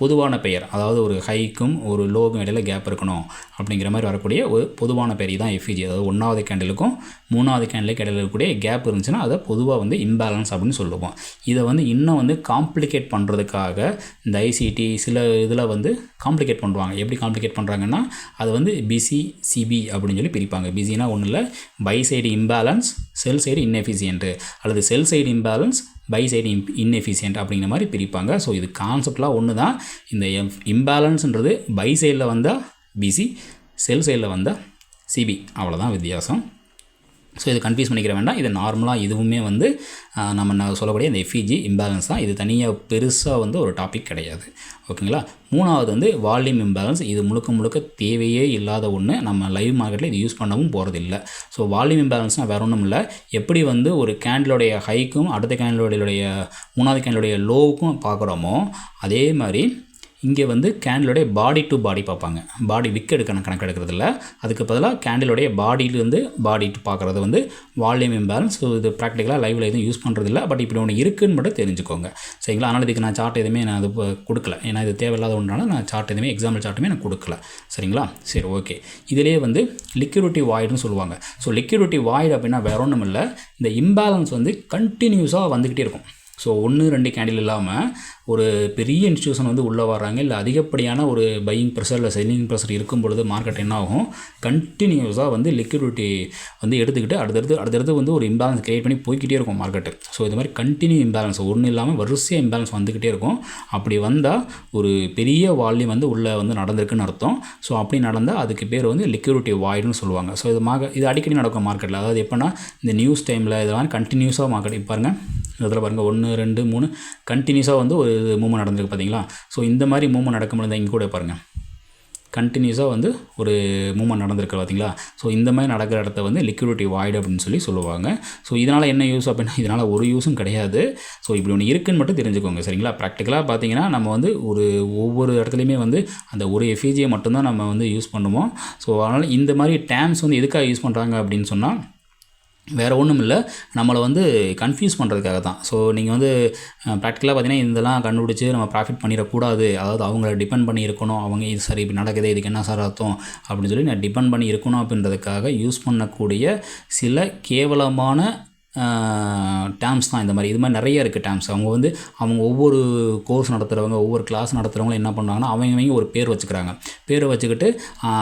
பொதுவான பெயர், அதாவது ஒரு ஹைக்கும் ஒரு லோவுக்கும் இடையில கேப் இருக்கணும் அப்படிங்கிற மாதிரி வரக்கூடிய ஒரு பொதுவான பெயர் தான் எஃப்இஜி. அதாவது 1வது கேண்டிலுக்கும் 3வது கேண்டிலுக்கு இடையில இருக்கக்கூடிய கேப் இருந்துச்சுன்னா அதை பொதுவாக வந்து இம்பேலன்ஸ் அப்படின்னு சொல்லுவோம். இதை வந்து இன்னும் வந்து காம்ப்ளிகேட் பண்ணுறதுக்காக இந்த ஐசிடி சில இதில் வந்து காம்ப்ளிகேட் பண்ணுவாங்க. எப்படி காம்ப்ளிகேட் பண்ணுறாங்கன்னா அதை வந்து பிசி சிபி அப்படின்னு சொல்லி பிரிப்பாங்க. பிசினா ஒன்றும் இல்லை, buy side imbalance, sell side inefficient, அல்லது sell side imbalance, buy side inefficient அப்படிங்கிற மாதிரி பிரிப்பாங்க. ஸோ இது கான்செப்ட்லாம் ஒன்று தான். இந்த இம்பேலன்ஸ்ன்றது பை சைடில் வந்தால் பிசி, செல் சைடில் வந்தால் சிபி, அவ்வளோதான் வித்தியாசம். ஸோ இது கன்ஃபியூஸ் பண்ணிக்கிற வேண்டாம். இது நார்மலாக இதுவுமே வந்து நம்ம சொல்லக்கூடிய இந்த எஃப்இஜி இம்பேலன்ஸ் தான். இது தனியாக பெருசாக வந்து ஒரு டாபிக் கிடையாது. ஓகேங்களா. 3வது வந்து வால்யூம் இம்பேலன்ஸ். இது முழுக்க தேவையே இல்லாத ஒன்று. நம்ம லைவ் மார்க்கெட்டில் இது யூஸ் பண்ணவும் போகிறது இல்லை. ஸோ வால்யூம் இம்பேலன்ஸ்னால் வேறு ஒன்றும் இல்லை. எப்படி வந்து ஒரு கேண்டிலோடைய ஹைக்கும் அடுத்த கேண்டிலோடைய 3வது கேண்டிலோடைய லோவுக்கும் பார்க்குறோமோ அதே மாதிரி இங்கே வந்து கேண்டிலோடைய பாடி டு பாடி பார்ப்பாங்க. பாடி விக் கணக்கு எடுக்கிறதில்ல, அதுக்கு பதிலாக கேண்டிலோடைய பாடியிலேருந்து பாடி டு பார்க்குறது வந்து வால்யூம் இம்பேலன்ஸ். ஸோ இது ப்ராக்டிக்கலாக லைவில் எதுவும் யூஸ் பண்ணுறதில்ல. பட் இப்படி ஒன்று இருக்குதுன்னு மட்டும் தெரிஞ்சுக்கோங்க. சரிங்களா. அதனால் இதுக்கு நான் சார்ட் எதுவுமே நான் அது கொடுக்கல. ஏன்னா இது தேவையில்லாத ஒன்றால நான் சார்ட் எதுவுமே எக்ஸாம்பிள் சார்ட்டுமே நான் கொடுக்கல. சரிங்களா. சரி, ஓகே. இதிலே வந்து லிக்விடிட்டி வாய்டுன்னு சொல்லுவாங்க. ஸோ லிக்விடிட்டி வாய்டு அப்படின்னா வேற ஒன்றும் இல்லை, இந்த இம்பேலன்ஸ் வந்து கண்டினியூஸாக வந்துக்கிட்டே இருக்கும். ஸோ 1-2 கேண்டில் இல்லாமல் ஒரு பெரிய இன்ஸ்டியூஷன் வந்து உள்ளே வர்றாங்க, இல்லை அதிகப்படியான ஒரு பையிங் ப்ரெஷர் இல்லை செல்லிங் ப்ரெஷர் இருக்கும் பொழுது மார்க்கெட் என்ன ஆகும், கண்டினியூஸாக வந்து லிக்விடிட்டி வந்து எடுத்துக்கிட்டு அடுத்தடுத்து வந்து ஒரு இம்பேலன்ஸ் க்ரியேட் பண்ணி போய்கிட்டே இருக்கும் மார்க்கெட்டு. ஸோ இது மாதிரி கண்டினியூ இம்பேலன்ஸ் ஒன்றும் இல்லாமல் வரிசையாக இம்பேலன்ஸ் வந்துக்கிட்டே இருக்கும். அப்படி வந்தால் ஒரு பெரிய வால்யூம் வந்து உள்ளே வந்து நடந்திருக்குன்னு அர்த்தம். ஸோ அப்படி நடந்தால் அதுக்கு பேர் வந்து லிக்விடிட்டி வாய்டுன்னு சொல்லுவாங்க. ஸோ இது அடிக்கடி நடக்கும் மார்க்கெட்டில். அதாவது எப்போனா இந்த நியூஸ் டைமில் இதெல்லாம் கண்டினியூஸாக மார்க்கெட் பாருங்கள், இதில் பாருங்கள் 1 2 3 கண்டினியூஸாக வந்து ஒரு மூவ்மெண்ட் நடந்திருக்கு பார்த்தீங்களா. ஸோ இந்த மாதிரி மூவ்மெண்ட் நடக்கும்போது இங்கே கூட பாருங்கள் கண்டினியூஸாக வந்து ஒரு மூவ்மெண்ட் நடந்திருக்கு பார்த்தீங்களா. ஸோ இந்த மாதிரி நடக்கிற இடத்த வந்து லிக்விடிட்டி வாய்டு அப்படின்னு சொல்லுவாங்க. ஸோ இதனால் என்ன யூஸ் அப்படின்னா இதனால் ஒரு யூஸும் கிடையாது. ஸோ இப்படி ஒன்று இருக்குன்னு மட்டும் தெரிஞ்சுக்கோங்க. சரிங்களா. ப்ராக்டிக்கலாக பார்த்தீங்கன்னா நம்ம வந்து ஒவ்வொரு இடத்துலையுமே வந்து அந்த ஒரு எஃப்இஜியை மட்டும்தான் நம்ம வந்து யூஸ் பண்ணுவோம். ஸோ அதனால் இந்த மாதிரி டேர்ம்ஸ் வந்து எதுக்காக யூஸ் பண்ணுறாங்க அப்படின்னு சொன்னால் வேறு ஒன்றும் இல்லை, நம்மளை வந்து கன்ஃபியூஸ் பண்ணுறதுக்காக தான். ஸோ நீங்கள் வந்து ப்ராக்டிக்கலாக பார்த்தீங்கன்னா இதெல்லாம் கண்டுபிடிச்சி நம்ம ப்ராஃபிட் பண்ணிடக்கூடாது, அதாவது அவங்கள டிபெண்ட் பண்ணி இருக்கணும், அவங்க இது சரி இப்படி நடக்குது இதுக்கு என்ன சார் அர்த்தம் அப்படின்னு சொல்லி நான் டிபெண்ட் பண்ணி இருக்கணும் அப்படின்றதுக்காக யூஸ் பண்ணக்கூடிய சில கேவலமான டேர்ம்ஸ் தான் இந்த மாதிரி. இது மாதிரி நிறைய இருக்குது டேர்ம்ஸ். அவங்க ஒவ்வொரு கோர்ஸ் நடத்துகிறவங்க ஒவ்வொரு கிளாஸ் நடத்துகிறவங்களும் என்ன பண்ணுறாங்கன்னா அவங்க ஒரு பேர் வச்சுக்கிறாங்க. பேரை வச்சுக்கிட்டு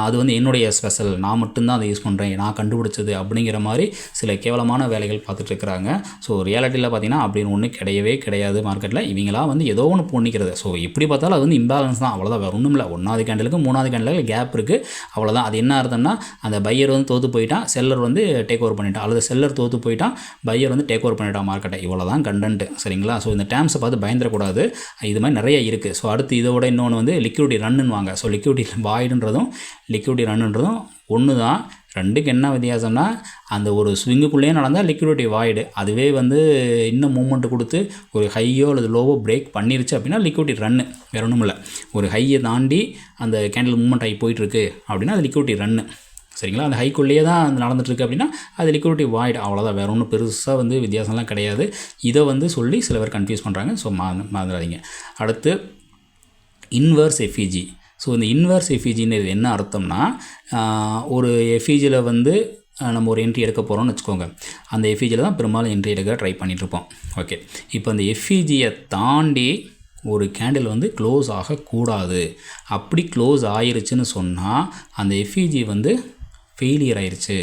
அது வந்து என்னுடைய ஸ்பெஷல், நான் மட்டும்தான் அதை யூஸ் பண்ணுறேன், நான் கண்டுபிடிச்சது அப்படிங்கிற மாதிரி சில கேவலமான வேலைகள் பார்த்துட்டு இருக்கிறாங்க. ஸோ ரியாலிட்டியில் பார்த்தீங்கன்னா அப்படின்னு ஒன்று கிடையாது மார்க்கெட்டில். இவங்களாம் வந்து ஏதோ ஒன்று பண்ணிக்கிறது. ஸோ எப்படி பார்த்தாலும் அது வந்து இம்பேலன்ஸ் தான், அவ்வளோதான், வேறு ஒன்றும் இல்லை. 1வது கேண்டிலுக்கு 3வது கேண்டிலுக்கு கேப் இருக்குது, அவ்வளோதான். அது என்ன அர்த்தம்னா அந்த பையர் வந்து தோற்று போயிட்டான், செல்லர் வந்து டேக் ஓவர் பண்ணிட்டான், அல்லது செல்லர் தோற்று போயிட்டான், பையர் வந்து டேக் ஓவர் பண்ணிட்டான் மார்க்கெட்டை. இவ்வளோ தான் கண்டென்ட். சரிங்களா. ஸோ இந்த டேர்ம்ஸை பார்த்து பயந்துடக்கூடாது. இது மாதிரி நிறைய இருக்குது. ஸோ அடுத்து இதோட இன்னொன்று வந்து லிக்விடிட்டி ரன்னுன்னு வாங்க. ஸோ லிக்விடிட்டி வாய்டுன்றதும் லிக்விடிட்டி ரன்னுன்றதும் ஒன்று தான். ரெண்டுக்கு என்ன வித்தியாசம்னா அந்த ஒரு ஸ்விங்குக்குள்ளேயே நடந்தால் லிக்விடிட்டி வாய்டு, அதுவே வந்து இன்னும் மூமெண்ட் கொடுத்து ஒரு ஹையோ அல்லது லோவோ பிரேக் பண்ணிருச்சு அப்படின்னா லிக்விடிட்டி ரன்னு. வேறு ஒன்றும் இல்லை, ஒரு ஹையை தாண்டி அந்த கேண்டில் மூவ்மெண்ட் ஆகி போயிட்டுருக்கு அப்படின்னா அது லிக்விடிட்டி ரன்னு. சரிங்களா. அந்த ஹைக்குள்ளேயே தான் அது நடந்துட்டுருக்கு அப்படின்னா அது லிக்விடிட்டி வாய்டு, அவ்வளோதான். வேறு ஒன்றும் பெருசாக வந்து வித்தியாசம்லாம் கிடையாது. இதை வந்து சொல்லி சில பேர் கன்ஃபியூஸ் பண்ணுறாங்க. ஸோ மறந்துடாதீங்க. அடுத்து இன்வர்ஸ் எஃப்இஜி. ஸோ இந்த இன்வர்ஸ் எஃப்இஜின்னு இது என்ன அர்த்தம்னா ஒரு எஃப்இஜியில் வந்து நம்ம ஒரு என்ட்ரி எடுக்க போகிறோம்னு வச்சுக்கோங்க. அந்த எஃப்இஜியில் தான் பெரும்பாலும் என்ட்ரி எடுக்க ட்ரை பண்ணிகிட்ருப்போம். ஓகே, இப்போ அந்த எஃப்இஜியை தாண்டி ஒரு கேண்டில் வந்து க்ளோஸ் ஆகக்கூடாது. அப்படி க்ளோஸ் ஆயிருச்சுன்னு சொன்னால் அந்த எஃப்இஜி வந்து ஃபெயிலியர் ஆயிடுச்சு.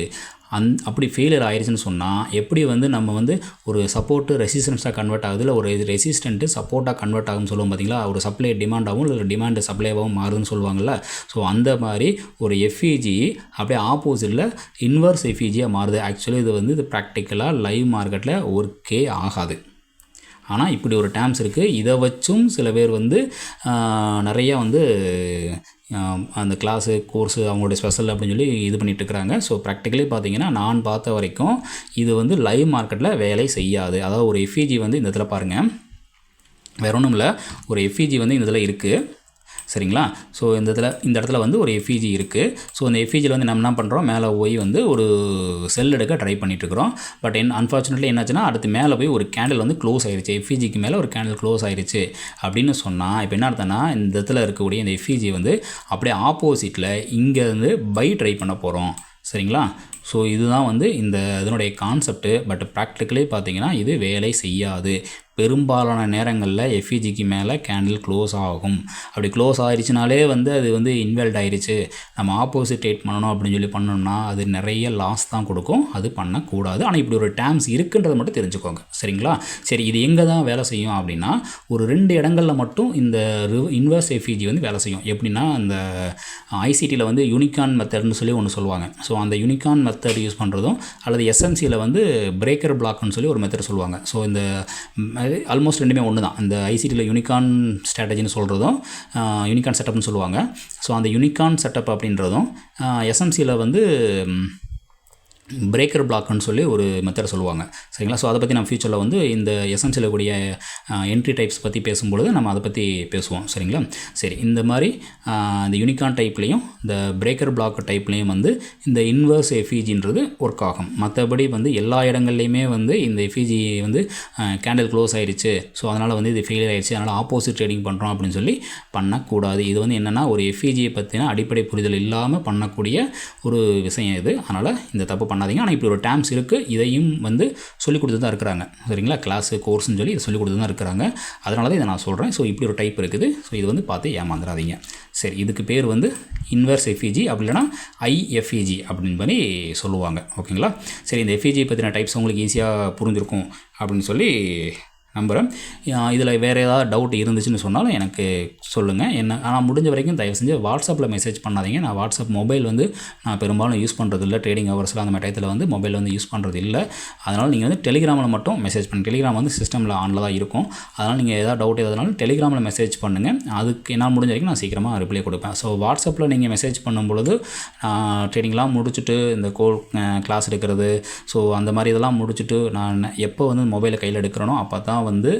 அப்படி ஃபெயிலியர் ஆயிடுச்சுன்னு சொன்னால் எப்படி வந்து நம்ம வந்து ஒரு சப்போர்ட்டு ரெசிஸ்டன்ஸாக கன்வெர்ட் ஆகுது, இல்லை ஒரு ரெசிஸ்டன்ட்டு சப்போர்ட்டாக கன்வெர்ட் ஆகும்னு சொல்லுவோம் பார்த்தீங்களா, ஒரு சப்ளை டிமாண்டாகவும் இல்லை டிமாண்டு சப்ளைவாகவும் மாறுதுன்னு சொல்லுவாங்கள்ல. ஸோ அந்த மாதிரி ஒரு எஃப்இஜி அப்படியே ஆப்போசிட்டில் இன்வர்ஸ் எஃப்இஜியாக மாறுது. ஆக்சுவலி இது ப்ராக்டிக்கலாக லைவ் மார்க்கெட்டில் ஒர்க்கே ஆகாது. ஆனால் இப்படி ஒரு டேர்ம்ஸ் இருக்குது. இதை வச்சும் சில பேர் வந்து நிறையா வந்து அந்த கிளாஸு கோர்ஸு அவங்களுடைய ஸ்பெஷல் அப்படின்னு சொல்லி இது பண்ணிகிட்ருக்குறாங்க. ஸோ ப்ராக்டிக்கலி பார்த்தீங்கன்னா நான் பார்த்த வரைக்கும் இது வந்து லைவ் மார்க்கெட்டில் வேலை செய்யாது. அதாவது ஒரு எஃப்இஜி வந்து இந்த இதில் பாருங்கள், வேறு ஒன்றும் இல்லை, ஒரு எஃப்இஜி வந்து இந்த இதில் இருக்குது சரிங்களா. ஸோ இந்த இடத்துல வந்து ஒரு எஃப்இஜி இருக்குது. ஸோ அந்த எஃப்இஜியில் வந்து நம்ம என்ன பண்ணுறோம், மேலே போய் வந்து ஒரு செல் எடுக்க ட்ரை பண்ணிட்டுருக்குறோம். பட் அன்ஃபார்ச்சுனேட்லி என்னாச்சுன்னா அடுத்து மேலே போய் ஒரு கேண்டில் வந்து க்ளோஸ் ஆயிடுச்சு. எஃப்இஜிக்கு மேலே ஒரு கேண்டில் க்ளோஸ் ஆயிடுச்சு அப்படின்னு சொன்னால் இப்போ என்ன அர்த்தம்னா இந்த இடத்துல இருக்கக்கூடிய இந்த எஃப்இஜி வந்து அப்படியே ஆப்போசிட்டில் இங்கே வந்து பை ட்ரை பண்ண போகிறோம் சரிங்களா. ஸோ இதுதான் வந்து இந்த இதனுடைய கான்செப்ட்டு. பட் ப்ராக்டிக்கலி பார்த்தீங்கன்னா இது வேலை செய்யாது. பெரும்பாலான நேரங்களில் எஃப்இஜிக்கு மேலே கேண்டில் க்ளோஸ் ஆகும். அப்படி க்ளோஸ் ஆகிடுச்சினாலே வந்து அது வந்து இன்வால்வ் ஆகிடுச்சு, நம்ம ஆப்போசிட் ட்ரேட் பண்ணணும் அப்படின்னு சொல்லி பண்ணோம்னா அது நிறைய லாஸ் தான் கொடுக்கும். அது பண்ணக்கூடாது. ஆனால் இப்படி ஒரு டேர்ம்ஸ் இருக்குன்றதை மட்டும் தெரிஞ்சுக்கோங்க சரிங்களா. சரி, இது எங்கே தான் வேலை செய்யும் அப்படின்னா ஒரு 2 இடங்களில் மட்டும் இந்த இன்வர்ஸ் எஃப்இஜி வந்து வேலை செய்யும். எப்படின்னா இந்த ஐசிடியில் வந்து யூனிகான் மெத்தட்னு சொல்லி ஒன்று சொல்லுவாங்க. ஸோ அந்த யூனிகான் மெத்தட் யூஸ் பண்ணுறதும் அல்லது எஸ்எம்சியில் வந்து பிரேக்கர் பிளாக்னு சொல்லி ஒரு மெத்தட் சொல்லுவாங்க. ஸோ இந்த ஆல்மோஸ்ட் ரெண்டுமே ஒன்று தான். இந்த ஐசிடியில் யூனிகான் ஸ்ட்ராட்டஜின்னு சொல்கிறதும் யூனிகான் செட்டப்னு சொல்லுவாங்க. ஸோ அந்த யூனிகான் செட்டப் அப்படின்றதும் எஸ்எம்சியில் வந்து பிரேக்கர் பிளாக்னு சொல்லி ஒரு மெத்தட் சொல்லுவாங்க சரிங்களா. ஸோ அதை பற்றி நம்ம ஃபியூச்சரில் வந்து இந்த எசென்சியல் கூடிய என்ட்ரி டைப்ஸ் பற்றி பேசும்பொழுது நம்ம அதை பற்றி பேசுவோம் சரிங்களா. சரி, இந்த மாதிரி இந்த யூனிகான் டைப்லேயும் இந்த பிரேக்கர் பிளாக் டைப்லேயும் வந்து இந்த இன்வர்ஸ் எஃப்இஜின்றது ஒர்க் ஆகும். மற்றபடி வந்து எல்லா இடங்கள்லையுமே வந்து இந்த எஃப்இஜி வந்து கேண்டில் க்ளோஸ் ஆகிடுச்சு, ஸோ அதனால் வந்து இது ஃபெயிலியர் ஆகிடுச்சு, அதனால் ஆப்போசிட் ட்ரேடிங் பண்ணுறோம் அப்படின்னு சொல்லி பண்ணக்கூடாது. இது வந்து என்னென்னா ஒரு எஃப்இஜியை பற்றின அடிப்படை புரிதல் இல்லாமல் பண்ணக்கூடிய ஒரு விஷயம் இது. அதனால் இந்த தப்பு பண்ணாதீங்க. ஆனால் இப்படி ஒரு டேர்ம்ஸ் இருக்குது, இதையும் வந்து சொல்லிக் கொடுத்து தான் இருக்கிறாங்க சரிங்களா. கிளாஸு கோர்ஸ்னு சொல்லி இதை சொல்லிக் கொடுத்து தான் இருக்கிறாங்க. அதனால தான் இதை நான் சொல்கிறேன். ஸோ இப்படி ஒரு டைப் இருக்குது. ஸோ இது வந்து பார்த்து ஏமாந்துடாதீங்க. சரி, இதுக்கு பேர் வந்து இன்வர்ஸ் எஃப்இஜி அப்படி இல்லைனா ஐஎஃப்இஜி அப்படின்னு பண்ணி சொல்லுவாங்க ஓகேங்களா. சரி, இந்த எஃப்இஜி பற்றின டைப்ஸ் உங்களுக்கு ஈஸியாக புரிஞ்சிருக்கும் அப்படின்னு சொல்லி நம்புகிறேன். இதில் வேறு ஏதாவது டவுட் இருந்துச்சுன்னு சொன்னாலும் எனக்கு சொல்லுங்கள். ஆனால் முடிஞ்ச வரைக்கும் தயவு செஞ்சு வாட்ஸ்அப்பில் மெசேஜ் பண்ணாதீங்க. நான் வாட்ஸ்அப் மொபைல் வந்து நான் பெரும்பாலும் யூஸ் பண்ணுறது இல்லை. ட்ரேடிங் ஹவர்ஸில் அந்த மாதிரி டயத்தில் வந்து மொபைல் வந்து யூஸ் பண்ணுறது இல்லை. அதனால் நீங்கள் வந்து டெலிகிராமில் மட்டும் மெசேஜ் பண்ணுங்கள். டெலிகிராம் வந்து சிஸ்டமில் ஆனில் தான் இருக்கும். அதனால் நீங்கள் ஏதாவது டவுட் எதுனாலும் டெலிகிராமில் மெசேஜ் பண்ணுங்கள். அதுக்கு என்ன முடிஞ்ச வரைக்கும் நான் சீக்கிரமாக ரிப்ளை கொடுப்பேன். ஸோ வாட்ஸ்அப்பில் நீங்கள் மெசேஜ் பண்ணும்பொழுது ட்ரேடிங்லாம் முடிச்சுட்டு இந்த கிளாஸ் எடுக்கிறது, ஸோ அந்த மாதிரி இதெல்லாம் முடிச்சுட்டு நான் எப்போ வந்து மொபைலை கையில் எடுக்கிறனோ அப்போ தான் வந்து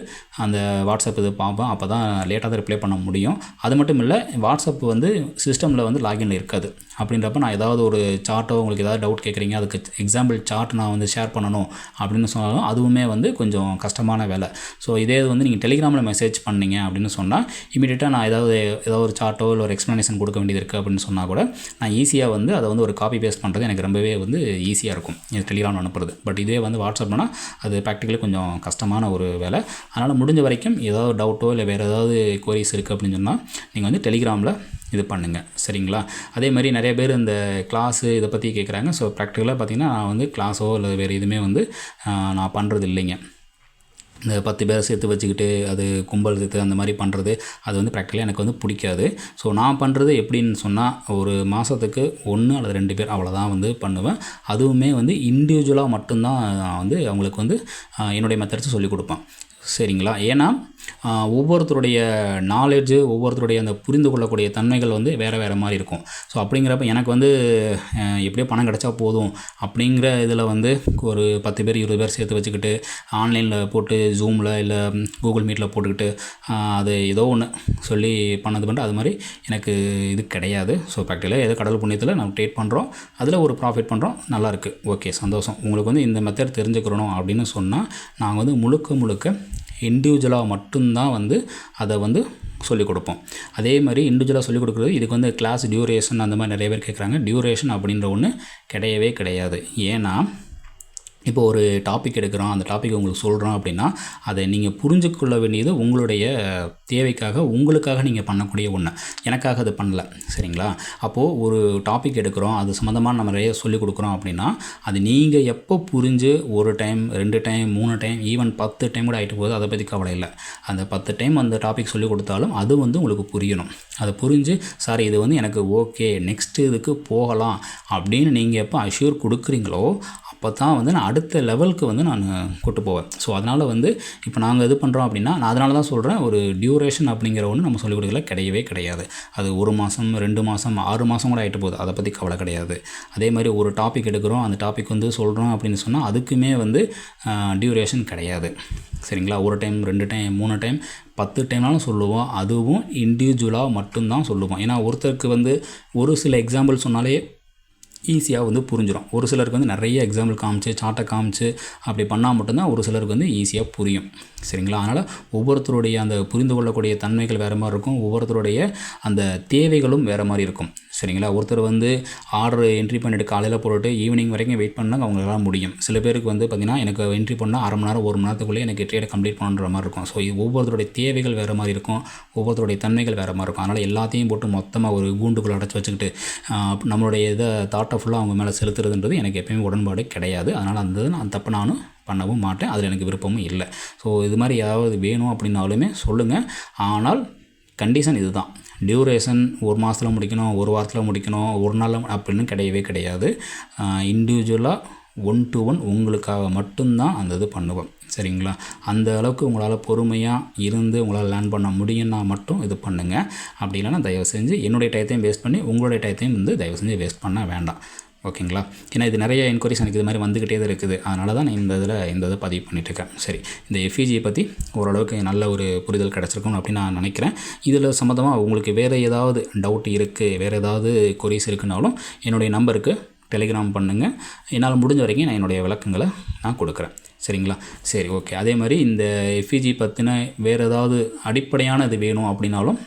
அந்த வாட்ஸ்அப் இது பார்ப்பேன். அப்போ தான் லேட்டாக தான் ரிப்ளை பண்ண முடியும். அது மட்டும் இல்லை, வாட்ஸ்அப் வந்து சிஸ்டமில் வந்து லாகின்ல இருக்காது. அப்படின்றப்ப நான் ஏதாவது ஒரு சார்ட்டோ உங்களுக்கு ஏதாவது டவுட் கேட்குறீங்க, அதுக்கு எக்ஸாம்பிள் சார்ட் நான் வந்து ஷேர் பண்ணணும் அப்படின்னு சொன்னாலும் அதுவுமே வந்து கொஞ்சம் கஷ்டமான வேலை. ஸோ இதே வந்து நீங்கள் டெலிகிராமில் மெசேஜ் பண்ணீங்க அப்படின்னு சொன்னால் இமீடியட்டாக நான் ஏதாவது ஒரு சார்ட்டோ இல்லை ஒரு எக்ஸ்ப்ளனேஷன் கொடுக்க வேண்டியது இருக்குது அப்படின்னு சொன்னால் கூட நான் ஈஸியாக வந்து அதை வந்து ஒரு காப்பி பேஸ்ட் பண்ணுறது எனக்கு ரொம்பவே வந்து ஈஸியாக இருக்கும் டெலிகிராமில் அனுப்புறது. பட் இதே வந்து வாட்ஸ்அப்னா அது ப்ராக்டிக்கலி கொஞ்சம் கஷ்டமான ஒரு வேலை. அதனால் முடிஞ்ச வரைக்கும் ஏதாவது டவுட்டோ இல்லை வேறு ஏதாவது குவரிஸ் இருக்குது அப்படின்னு சொன்னால் நீங்கள் வந்து டெலிகிராமில் இது பண்ணுங்கள் சரிங்களா. அதே மாதிரி நிறைய பேர் இந்த கிளாஸு இதை பற்றி கேட்குறாங்க. ஸோ ப்ராக்டிக்கலாக பார்த்திங்கன்னா நான் வந்து கிளாஸோ இல்லை வேறு எதுவுமே வந்து நான் பண்ணுறது இல்லைங்க. இந்த 10 பேரை சேர்த்து வச்சுக்கிட்டு அது கும்பல் சேர்த்து அந்த மாதிரி பண்ணுறது அது வந்து ப்ராக்டிக்கலாக எனக்கு வந்து பிடிக்காது. ஸோ நான் பண்ணுறது எப்படின்னு சொன்னால் ஒரு மாதத்துக்கு 1 அல்லது 2 பேர் அவ்வளோதான் வந்து பண்ணுவேன். அதுவுமே வந்து இண்டிவிஜுவலாக மட்டும்தான் வந்து அவங்களுக்கு வந்து என்னுடைய மெத்தட்ஸை சொல்லிக் கொடுப்பேன் சரிங்களா. ஏன்னா ஒவ்வொருத்தருடைய நாலேஜு ஒவ்வொருத்தருடைய அந்த புரிந்து கொள்ளக்கூடிய தன்மைகள் வந்து வேறு வேறு மாதிரி இருக்கும். ஸோ அப்படிங்கிறப்ப எனக்கு வந்து எப்படியோ பணம் கிடச்சா போதும் அப்படிங்கிற இதில் வந்து ஒரு 10 பேர் 20 பேர் சேர்த்து வச்சுக்கிட்டு ஆன்லைனில் போட்டு ஜூமில் இல்லை கூகுள் மீட்டில் போட்டுக்கிட்டு அது ஏதோ ஒன்று சொல்லி பண்ணது பண்ணிட்டு அது மாதிரி எனக்கு இது கிடையாது. ஸோ ப்ராக்டிக்கலாக ஏதோ கடல் புண்ணியத்தில் நம்ம ட்ரேட் பண்ணுறோம், அதில் ஒரு ப்ராஃபிட் பண்ணுறோம், நல்லாயிருக்கு, ஓகே சந்தோஷம். உங்களுக்கு வந்து இந்த மெத்தட் தெரிஞ்சுக்கிறணும் அப்படின்னு சொன்னால் நாங்கள் வந்து முழுக்க இண்டிவிஜுவலாக மட்டும்தான் வந்து அதை வந்து சொல்லிக் கொடுப்போம். அதே மாதிரி இண்டிவிஜுவலாக சொல்லிக் கொடுக்குறது இதுக்கு வந்து கிளாஸ் டியூரேஷன் அந்த மாதிரி நிறைய பேர் கேட்குறாங்க. டியூரேஷன் அப்படின்ற ஒன்று கிடையவே கிடையாது. ஏன்னா இப்போ ஒரு டாபிக் எடுக்கிறோம், அந்த டாபிக் உங்களுக்கு சொல்கிறோம் அப்படின்னா அதை நீங்கள் புரிஞ்சுக்கொள்ள வேண்டியது உங்களுடைய தேவைக்காக உங்களுக்காக நீங்கள் பண்ணக்கூடிய ஒன்று. எனக்காக அது பண்ணல, சரிங்களா? அப்போது ஒரு டாபிக் எடுக்கிறோம், அது சம்மந்தமாக நம்ம நிறைய சொல்லிக் கொடுக்குறோம் அப்படின்னா அது நீங்கள் எப்போ புரிஞ்சு 1 time 2 time 3 time even 10 time கூட ஆகிட்டு போகுது, அதை பற்றி கவலை இல்லை. அந்த 10 டைம் அந்த டாபிக் சொல்லிக் கொடுத்தாலும் அது வந்து உங்களுக்கு புரியணும். அதை புரிஞ்சு சார் இது வந்து எனக்கு ஓகே, நெக்ஸ்ட்டு இதுக்கு போகலாம் அப்படின்னு நீங்கள் எப்போ அஷ்யூர் கொடுக்குறீங்களோ அப்போ தான் வந்து நான் அடுத்த லெவலுக்கு வந்து நான் கூட்டு போவேன். ஸோ அதனால் வந்து இப்போ நாங்கள் இது பண்ணுறோம் அப்படின்னா நான் அதனால தான் சொல்கிறேன், ஒரு டியூரேஷன் அப்படிங்கிற ஒன்று நம்ம சொல்லிக் கொடுக்கல, கிடையவே கிடையாது. அது 1 மாதம் 2 மாதம் 6 மாதம் கூட ஆகிட்டு போகுது, அதை பற்றி கவலை கிடையாது. அதே மாதிரி ஒரு டாபிக் எடுக்கிறோம், அந்த டாபிக் வந்து சொல்கிறோம் அப்படின்னு சொன்னால் அதுக்குமே வந்து டியூரேஷன் கிடையாது, சரிங்களா? 1 டைம் 2 டைம் 3 டைம் 10 டைம்னாலும் சொல்லுவோம். அதுவும் இண்டிவிஜுவலாக மட்டும்தான் சொல்லுவோம். ஏன்னா ஒருத்தருக்கு வந்து ஒரு சில எக்ஸாம்பிள் சொன்னாலே ஈஸியாக வந்து புரிஞ்சிடும். ஒரு சிலருக்கு வந்து நிறைய எக்ஸாம்பிள் காமிச்சு சார்ட்டை காமிச்சு அப்படி பண்ணால் மட்டும்தான் ஒரு சிலருக்கு வந்து ஈஸியாக புரியும், சரிங்களா? அதனால் ஒவ்வொருத்தருடைய அந்த புரிந்து கொள்ளக்கூடிய தன்மைகள் வேறு மாதிரி இருக்கும், ஒவ்வொருத்தருடைய அந்த தேவைகளும் வேறு மாதிரி இருக்கும், சரிங்களா? ஒருத்தர் வந்து ஆர்டர் என்ட்ரி பண்ணிவிட்டு காலையில் போட்டுட்டு ஈவினிங் வரைக்கும் வெயிட் பண்ணால் அவங்களால முடியும். சில பேருக்கு வந்து பார்த்திங்கன்னா எனக்கு என்ட்ரி பண்ணால் அரை மணி நேரம் 1 மணி நேரத்துக்குள்ளே எனக்கு ட்ரேடை கம்ப்ளீட் பண்ணுற மாதிரி இருக்கும். ஸோ ஒவ்வொருத்தருடைய தேவைகள் வேறு மாதிரி இருக்கும், ஒவ்வொருத்தருடைய தன்மைகள் வேறு மாதிரி இருக்கும். அதனால் எல்லாத்தையும் போட்டு மொத்தமாக ஒரு கூண்டுக்குள்ளே அடைச்சி வச்சுக்கிட்டு நம்மளுடைய இதை தாட்டை ஃபுல்லாக அவங்க மேலே செலுத்துறதுன்றது எனக்கு எப்போயுமே உடன்பாடு கிடையாது. அதனால் அந்த தப்பு நானும் பண்ணவும் மாட்டேன், அதில் எனக்கு விருப்பமும் இல்லை. ஸோ இது மாதிரி ஏதாவது வேணும் அப்படின்னாலுமே சொல்லுங்கள். ஆனால் கண்டிஷன் இது தான், டியூரேஷன் 1 மாதத்தில் முடிக்கணும், 1 வாரத்தில் முடிக்கணும், 1 நாள் அப்படின்னு கிடையவே கிடையாது. இண்டிவிஜுவலாக 1 to 1 உங்களுக்காக மட்டும்தான் அந்த இது பண்ணுவேன், சரிங்களா? அந்த அளவுக்கு உங்களால் பொறுமையாக இருந்து உங்களால் லேர்ன் பண்ண முடியும்னா மட்டும் இது பண்ணுங்கள். அப்படி இல்லைன்னா தயவு செஞ்சு என்னுடைய டயத்தையும் வேஸ்ட் பண்ணி உங்களுடைய டயத்தையும் வந்து தயவு செஞ்சு வேஸ்ட் பண்ண வேண்டாம், ஓகேங்களா? ஏன்னா இது நிறைய என்கொயரிஸ் எனக்கு இது மாதிரி வந்துக்கிட்டே தான் இருக்குது. அதனால தான் நான் இந்த இதை பதிவு பண்ணிகிட்ருக்கேன். சரி, இந்த எஃப்இஜியை பற்றி ஓரளவுக்கு நல்ல ஒரு புரிதல் கிடச்சிருக்கும் அப்படின்னு நான் நினைக்கிறேன். இதில் சம்மந்தமாக உங்களுக்கு வேறு ஏதாவது டவுட் இருக்குது, வேறு ஏதாவது கொரிஸ் இருக்குனாலும் என்னுடைய நம்பருக்கு டெலிகிராம் பண்ணுங்கள். என்னால் முடிஞ்ச வரைக்கும் நான் என்னுடைய விளக்கங்களை நான் கொடுக்குறேன், சரிங்களா? சரி, ஓகே. அதே மாதிரி இந்த எஃப்இஜி பற்றின வேறு ஏதாவது அடிப்படையான இது வேணும் அப்படின்னாலும்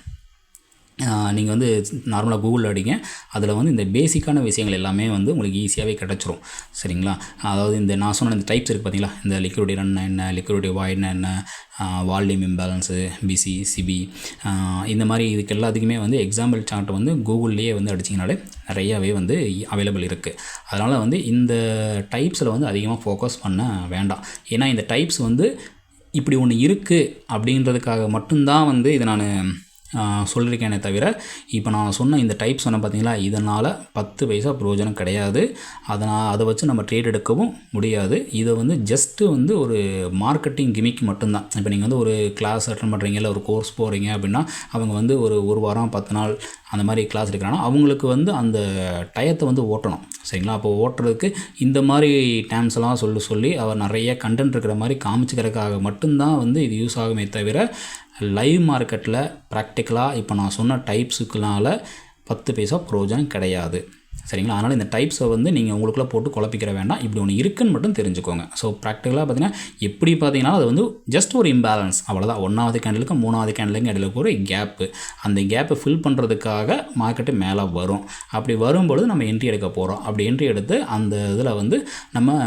நீங்கள் வந்து நார்மலாக கூகுளில் அடிங்க. அதில் வந்து இந்த பேசிக்கான விஷயங்கள் எல்லாமே வந்து உங்களுக்கு ஈஸியாகவே கிடச்சிரும், சரிங்களா? அதாவது இந்த நான் சொன்ன இந்த டைப்ஸ் இருக்குது பார்த்தீங்களா, இந்த லிக்விடிட்டி ரன் என்ன, லிக்விடிட்டி வாய்ட்னா என்ன, வால்யூம் இம்பேலன்ஸு, பிசி, சிபி, இந்த மாதிரி இதுக்கு எல்லாத்துக்குமே வந்து எக்ஸாம்பிள் சார்ட் வந்து கூகுள்லேயே வந்து அடிச்சிங்கனாலே நிறையாவே வந்து அவைலபிள் இருக்குது. அதனால் வந்து இந்த டைப்ஸில் வந்து அதிகமாக ஃபோக்கஸ் பண்ண வேண்டாம். ஏன்னா இந்த டைப்ஸ் வந்து இப்படி ஒன்று இருக்குது அப்படின்றதுக்காக மட்டும்தான் வந்து இதை நான் சொல்லியிருக்கேனே தவிர, இப்போ நான் சொன்ன இந்த டைப் சொன்ன பார்த்தீங்களா, இதனால் 10 பைசா பிரயோஜனம் கிடையாது. அதை வச்சு நம்ம ட்ரேட் எடுக்கவும் முடியாது. இதை வந்து ஜஸ்ட்டு வந்து ஒரு மார்க்கெட்டிங் கிமிக் மட்டும்தான். இப்போ நீங்கள் வந்து ஒரு கிளாஸ் அட்டன் பண்ணுறீங்க, இல்லை ஒரு கோர்ஸ் போகிறீங்க அப்படின்னா அவங்க வந்து ஒரு வாரம் 10 நாள் அந்த மாதிரி கிளாஸ் எடுக்கிறாங்கன்னா அவங்களுக்கு வந்து அந்த டயத்தை வந்து ஓட்டணும், சரிங்களா? அப்போ ஓட்டுறதுக்கு இந்த மாதிரி டேம்ஸ் எல்லாம் சொல்லி அவர் நிறைய கண்டென்ட் இருக்கிற மாதிரி காமிச்சிக்கிறதுக்காக மட்டும்தான் வந்து இது யூஸ் ஆகுமே தவிர லைவ் மார்க்கெட்டில் ப்ராக்டிக்கலாக இப்போ நான் சொன்ன டைப்ஸுக்குனால 10 பைசா பிரயோஜனம் கிடையாது, சரிங்களா? அதனால் இந்த டைப்ஸை வந்து நீங்கள் உங்களுக்குள்ளே போட்டு குழப்பிக்கிற வேண்டாம். இப்படி ஒன்று இருக்குன்னு மட்டும் தெரிஞ்சுக்கோங்க. ஸோ ப்ராக்டிக்கலாக பார்த்தீங்கன்னா எப்படி பார்த்தீங்கன்னா அது வந்து ஜஸ்ட் ஒரு இம்பேலன்ஸ், அவ்வளோதான். 1வது கேண்டலுக்கும் 3வது கேண்டலுக்கும் இடையில ஒரு கேப்பு, அந்த கேப்பை ஃபில் பண்ணுறதுக்காக மார்க்கெட்டு மேலே வரும். அப்படி வரும்பொழுது நம்ம என்ட்ரி எடுக்க போகிறோம். அப்படி என்ட்ரி எடுத்து அந்த இதில் வந்து நம்ம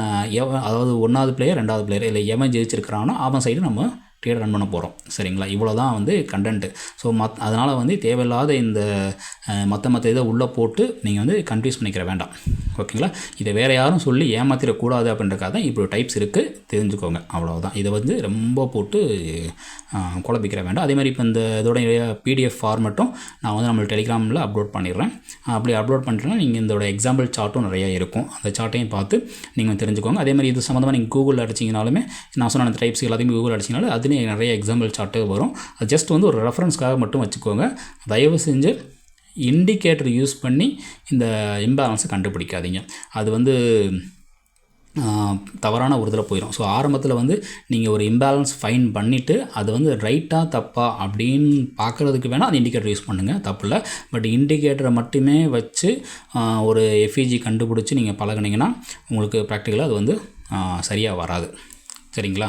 அதாவது 1வது பிளேயர் 2வது பிளேயர் இல்லை எவன் ஜெயிச்சிருக்கிறானோ அவன் சைடு நம்ம ட்ரேட் ரன் பண்ண போகிறோம், சரிங்களா? இவ்வளோ தான் வந்து கண்டென்ட்டு. ஸோ அதனால் வந்து தேவையில்லாத இந்த மற்ற இதை உள்ளே போட்டு நீங்கள் வந்து கன்ஃபியூஸ் பண்ணிக்கிற வேண்டாம், ஓகேங்களா? இதை வேறு யாரும் சொல்லி ஏமாற்றிடக்கூடாது அப்படின்றக்காக தான் இப்படி டைப்ஸ் இருக்குது, தெரிஞ்சுக்கோங்க, அவ்வளோதான். இதை வந்து ரொம்ப போட்டு குழப்பிக்கிற வேண்டாம். அதே மாதிரி இப்போ இந்த இதோடைய பிடிஎஃப் ஃபார்மெட்டும் நான் வந்து நம்ம டெலிகிராமில் அப்லோட் பண்ணிடுறேன். அப்படி அப்லோட் பண்ணிட்டோன்னா நீங்கள் இதோட எக்ஸாம்பிள் சார்ட்டும் நிறையா இருக்கும், அந்த சார்ட்டையும் பார்த்து நீங்கள் தெரிஞ்சுக்கோங்க. அதே மாதிரி இது சம்மந்தமாக நீங்கள் கூகுளில் அடிச்சிங்கனாலுமே நான் சொன்ன அந்த டைப்ஸ் எல்லாத்தையும் கூகுள் அடிச்சிங்கனாலும் அதுலேயும் நிறைய எக்ஸாம்பிள் சார்ட்டு வரும். அது ஜஸ்ட் வந்து ஒரு ரெஃபரன்ஸ்க்காக மட்டும் வச்சுக்கோங்க. தயவு செஞ்சு இண்டிகேட்டர் யூஸ் பண்ணி இந்த இம்பேலன்ஸை கண்டுபிடிக்காதீங்க. அது வந்து தவறான ஒரு இதில் போயிடும். ஸோ ஆரம்பத்தில் வந்து நீங்கள் ஒரு இம்பேலன்ஸ் ஃபைன் பண்ணிவிட்டு அது வந்து ரைட்டாக தப்பா அப்படின்னு பார்க்குறதுக்கு வேணால் அந்த இண்டிகேட்டர் யூஸ் பண்ணுங்கள், தப்பு இல்லை. பட் இண்டிகேட்டரை மட்டுமே வச்சு ஒரு எஃப்இஜி கண்டுபிடிச்சி நீங்கள் பழகுனீங்கன்னா உங்களுக்கு ப்ராக்டிக்கலாக அது வந்து சரியாக வராது, சரிங்களா.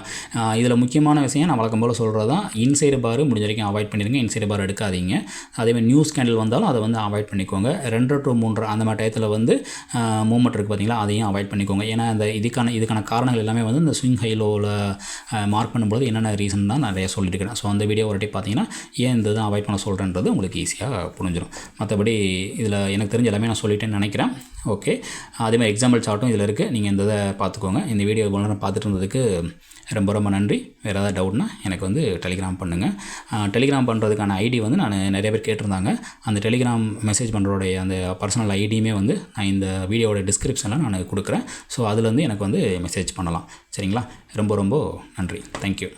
இதில் முக்கியமான விஷயம் நான் வழக்கம் போல் சொல்கிறது தான், இன்சைடு பார் முடிஞ்ச வரைக்கும் அவாய்ட் பண்ணிடுங்க, இன்சைடு பார் எடுக்காதீங்க. அதேமாதிரி நியூஸ் கேண்டில் வந்தாலும் அதை வந்து அவாய்ட் பண்ணிக்கோங்க. 2 to 3 அந்த மாதிரி டயத்தில் வந்து மூவ்மெண்ட் இருக்குது பார்த்தீங்களா, அதையும் அவாய்ட் பண்ணிக்கோங்க. ஏன்னா அந்த இதுக்கான காரணங்கள் எல்லாமே வந்து இந்த ஸ்விங் ஹைலோவில் மார்க் பண்ணும்போது என்னென்ன ரீசன் தான் நிறைய சொல்லியிருக்கிறேன். ஸோ அந்த வீடியோ ஒரு வாட்டி பார்த்தீங்கன்னா ஏன் இந்த இதை அவாய்ட் பண்ண சொல்கிறேன்றது உங்களுக்கு ஈஸியாக புரிஞ்சிடும். மற்றபடி இதில் எனக்கு தெரிஞ்ச எல்லாமே நான் சொல்லிட்டேன்னு நினைக்கிறேன். ஓகே, அதேமாதிரி எக்ஸாம்பிள் சார்ட்டும் இதில் இருக்குது, நீங்கள் இந்த இதை பார்த்துக்கோங்க. இந்த வீடியோ இவ்வளோ நேரம் பார்த்துட்டு இருந்ததுக்கு ரொம்ப ரொம்ப நன்றி. வேறு ஏதாவது டவுட்னா எனக்கு வந்து டெலிகிராம் பண்ணுங்கள். டெலிகிராம் பண்ணுறதுக்கான ஐடி வந்து நான் நிறைய பேர் கேட்டிருந்தாங்க. அந்த டெலிகிராம் மெசேஜ் பண்ணுறோடைய அந்த பர்சனல் ஐடியுமே வந்து நான் இந்த வீடியோவோட டிஸ்கிரிப்ஷனில் நான் கொடுக்குறேன். ஸோ அதில் வந்து எனக்கு வந்து மெசேஜ் பண்ணலாம். சரிங்களா. ரொம்ப ரொம்ப நன்றி. தேங்க்யூ.